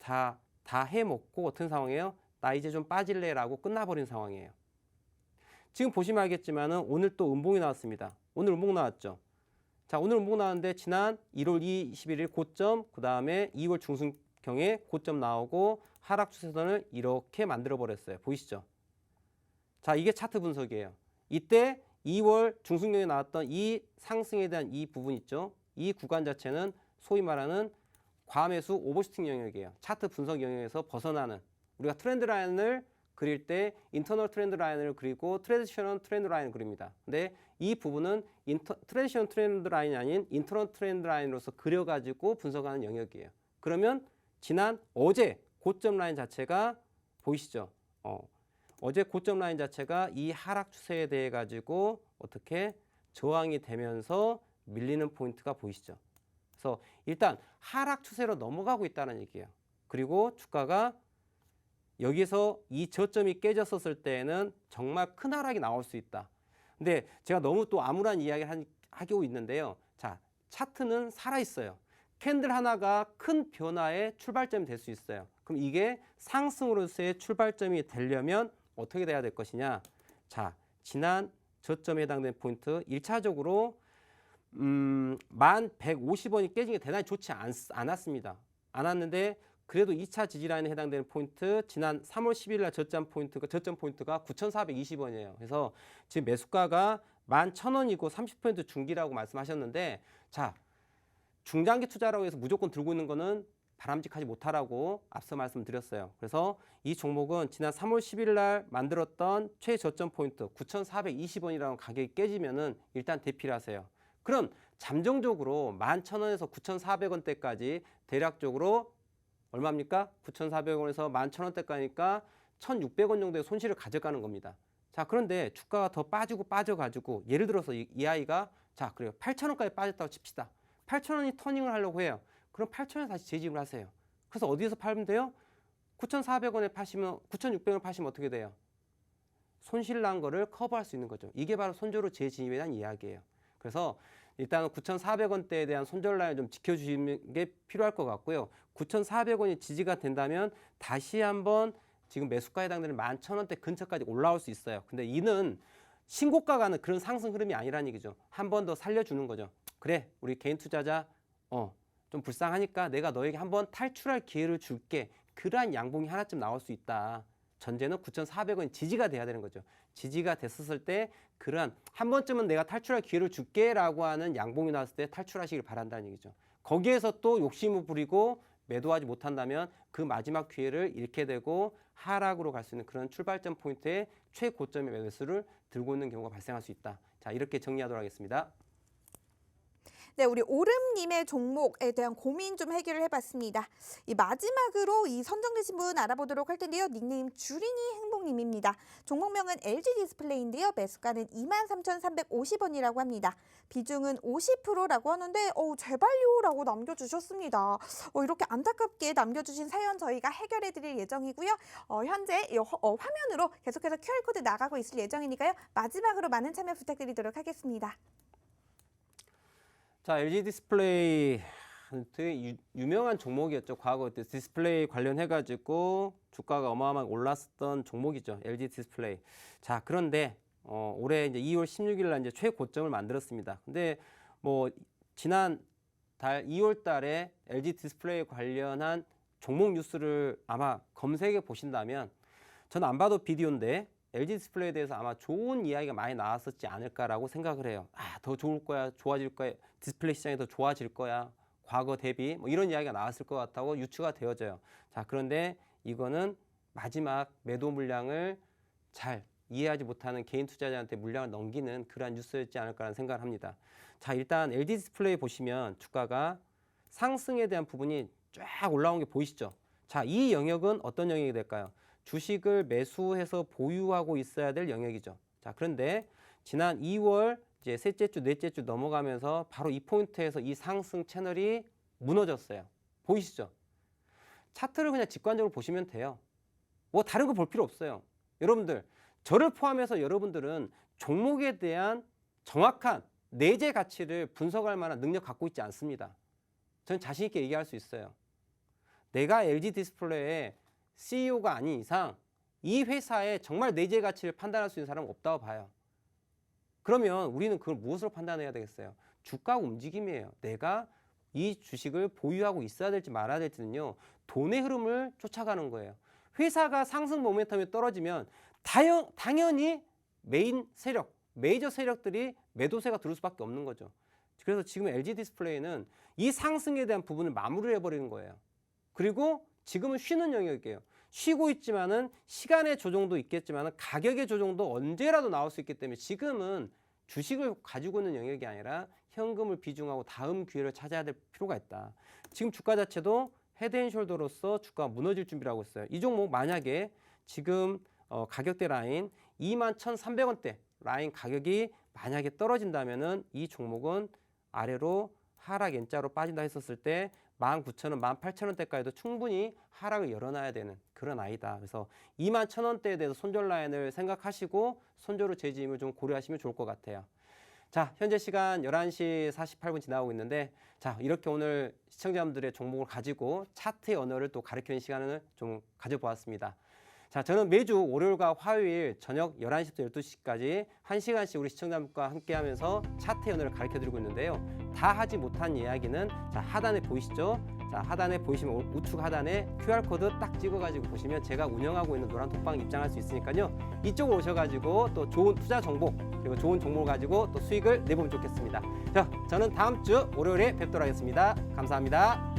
다 해먹고 어떤 상황이에요? 나 이제 좀 빠질래라고 끝나버린 상황이에요. 지금 보시면 알겠지만은 오늘 또 음봉이 나왔습니다. 오늘 음봉 나왔죠. 자, 오늘 음봉 나왔는데 지난 1월 21일 고점, 그 다음에 2월 중순경에 고점 나오고 하락 추세선을 이렇게 만들어 버렸어요. 보이시죠? 자, 이게 차트 분석이에요. 이때 2월 중순경에 나왔던 이 상승에 대한 이 부분 있죠. 이 구간 자체는 소위 말하는 과매수 오버슈팅 영역이에요. 차트 분석 영역에서 벗어나는, 우리가 트렌드 라인을 그릴 때 인터널 트렌드 라인을 그리고 트레디셔널 트렌드 라인을 그립니다. 근데 이 부분은 트레디셔널 트렌드 라인이 아닌 인터널 트렌드 라인으로서 그려가지고 분석하는 영역이에요. 그러면 지난 어제 고점 라인 자체가 보이시죠? 어제 고점 라인 자체가 이 하락 추세에 대해 가지고 어떻게 저항이 되면서 밀리는 포인트가 보이시죠? 그래서 일단 하락 추세로 넘어가고 있다는 얘기예요. 그리고 주가가 여기서 이 저점이 깨졌었을 때에는 정말 큰 하락이 나올 수 있다. 근데 제가 너무 또 암울한 이야기를 하고 있는데요. 자, 차트는 살아있어요. 캔들 하나가 큰 변화의 출발점이 될 수 있어요. 그럼 이게 상승으로서의 출발점이 되려면 어떻게 돼야 될 것이냐. 자, 지난 저점에 해당되는 포인트 1차적으로 1150원이 깨진 게 대단히 좋지 않았습니다. 않았는데 그래도 2차 지지라인에 해당되는 포인트 지난 3월 10일 날 저점 포인트가 9,420원이에요. 그래서 지금 매수가가 11,000원이고 30% 중기라고 말씀하셨는데 자, 중장기 투자라고 해서 무조건 들고 있는 거는 바람직하지 못하라고 앞서 말씀드렸어요. 그래서 이 종목은 지난 3월 10일 날 만들었던 최저점 포인트 9,420원이라는 가격이 깨지면은 일단 대피를 하세요. 그럼 잠정적으로 11,000원에서 9,400원대까지 대략적으로 얼마입니까? 9,400원에서 11,000원대까지니까 1,600원 정도의 손실을 가져가는 겁니다. 자, 그런데 주가가 더 빠져가지고 예를 들어서 이 아이가 자, 그래요. 8,000원까지 빠졌다고 칩시다. 8,000원이 터닝을 하려고 해요. 그럼 8,000원에 다시 재집을 하세요. 그래서 어디에서 팔면 돼요? 9,400원에 파시면 9,600원에 파시면 어떻게 돼요? 손실 난 거를 커버할 수 있는 거죠. 이게 바로 손절로 재진입에 대한 이야기예요. 그래서 일단은 9,400원대에 대한 손절 라인 좀 지켜주시는 게 필요할 것 같고요. 9,400원이 지지가 된다면 다시 한번 지금 매수가에 해당되는 11,000원대 근처까지 올라올 수 있어요. 근데 이는 신고가 가는 그런 상승 흐름이 아니라는 얘기죠. 한 번 더 살려주는 거죠. 그래, 우리 개인 투자자 좀 불쌍하니까 내가 너에게 한번 탈출할 기회를 줄게. 그러한 양봉이 하나쯤 나올 수 있다. 전제는 9,400원이 지지가 돼야 되는 거죠. 지지가 됐었을 때 그러한 한 번쯤은 내가 탈출할 기회를 줄게 라고 하는 양봉이 나왔을 때 탈출하시길 바란다는 얘기죠. 거기에서 또 욕심을 부리고 매도하지 못한다면 그 마지막 기회를 잃게 되고 하락으로 갈 수 있는 그런 출발점 포인트의 최고점의 매수를 들고 있는 경우가 발생할 수 있다. 자, 이렇게 정리하도록 하겠습니다. 네, 우리 오름님의 종목에 대한 고민 좀 해결을 해봤습니다. 이 마지막으로 이 선정되신 분 알아보도록 할 텐데요. 닉네임 주린이 행복님입니다. 종목명은 LG 디스플레이인데요. 매수가는 23,350원이라고 합니다. 비중은 50%라고 하는데 제발요라고 남겨주셨습니다. 이렇게 안타깝게 남겨주신 사연 저희가 해결해드릴 예정이고요. 현재 이 화면으로 계속해서 QR코드 나가고 있을 예정이니까요. 마지막으로 많은 참여 부탁드리도록 하겠습니다. 자, LG 디스플레이 되게 유명한 종목이었죠. 과거 때 디스플레이 관련해가지고 주가가 어마어마하게 올랐었던 종목이죠. LG 디스플레이. 자, 그런데 올해 이제 2월 16일 날 이제 최고점을 만들었습니다. 근데 뭐 지난 달 2월 달에 LG 디스플레이 관련한 종목 뉴스를 아마 검색해 보신다면 저는 안 봐도 비디오인데 LG 디스플레이에 대해서 아마 좋은 이야기가 많이 나왔었지 않을까라고 생각을 해요. 더 좋을 거야, 좋아질 거야, 디스플레이 시장이 더 좋아질 거야, 과거 대비 뭐 이런 이야기가 나왔을 것 같다고 유추가 되어져요. 자, 그런데 이거는 마지막 매도 물량을 잘 이해하지 못하는 개인 투자자한테 물량을 넘기는 그러한 뉴스였지 않을까라는 생각을 합니다. 자, 일단 LG 디스플레이 보시면 주가가 상승에 대한 부분이 쫙 올라온 게 보이시죠? 자, 이 영역은 어떤 영역이 될까요? 주식을 매수해서 보유하고 있어야 될 영역이죠. 자, 그런데 지난 2월 이제 셋째 주, 넷째 주 넘어가면서 바로 이 포인트에서 이 상승 채널이 무너졌어요. 보이시죠? 차트를 그냥 직관적으로 보시면 돼요. 뭐 다른 거 볼 필요 없어요. 여러분들, 저를 포함해서 여러분들은 종목에 대한 정확한 내재 가치를 분석할 만한 능력 갖고 있지 않습니다. 저는 자신 있게 얘기할 수 있어요. 내가 LG 디스플레이의 CEO가 아닌 이상 이 회사의 정말 내재 가치를 판단할 수 있는 사람은 없다고 봐요. 그러면 우리는 그걸 무엇으로 판단해야 되겠어요? 주가 움직임이에요. 내가 이 주식을 보유하고 있어야 될지 말아야 될지는요, 돈의 흐름을 쫓아가는 거예요. 회사가 상승 모멘텀이 떨어지면 당연히 메인 세력, 메이저 세력들이 매도세가 들어올 수밖에 없는 거죠. 그래서 지금 LG 디스플레이는 이 상승에 대한 부분을 마무리를 해버리는 거예요. 그리고 지금은 쉬는 영역이에요. 쉬고 있지만은 시간의 조정도 있겠지만은 가격의 조정도 언제라도 나올 수 있기 때문에 지금은 주식을 가지고 있는 영역이 아니라 현금을 비중하고 다음 기회를 찾아야 될 필요가 있다. 지금 주가 자체도 헤드앤숄더로서 주가가 무너질 준비를 하고 있어요. 이 종목 만약에 지금 가격대 라인 21,300원대 라인 가격이 만약에 떨어진다면은 이 종목은 아래로 하락 N자로 빠진다 했었을 때 19,000원, 18,000원대까지도 충분히 하락을 열어놔야 되는 그런 아이다. 그래서 21,000원대에 대해서 손절 라인을 생각하시고 손절후 재지임을 좀 고려하시면 좋을 것 같아요. 자, 현재 시간 11시 48분 지나고 있는데, 자, 이렇게 오늘 시청자분들의 종목을 가지고 차트의 언어를 또 가르치는 시간을 좀 가져보았습니다. 자, 저는 매주 월요일과 화요일 저녁 11시부터 12시까지 1시간씩 우리 시청자분과 함께 하면서 차트의 언어를 가르쳐드리고 있는데요. 다 하지 못한 이야기는 자, 하단에 보이시죠? 자, 하단에 보이시면 우측 하단에 QR코드 딱 찍어가지고 보시면 제가 운영하고 있는 노란 톡방 입장할 수 있으니까요. 이쪽으로 오셔가지고 또 좋은 투자 정보 그리고 좋은 종목을 가지고 또 수익을 내보면 좋겠습니다. 자, 저는 다음 주 월요일에 뵙도록 하겠습니다. 감사합니다.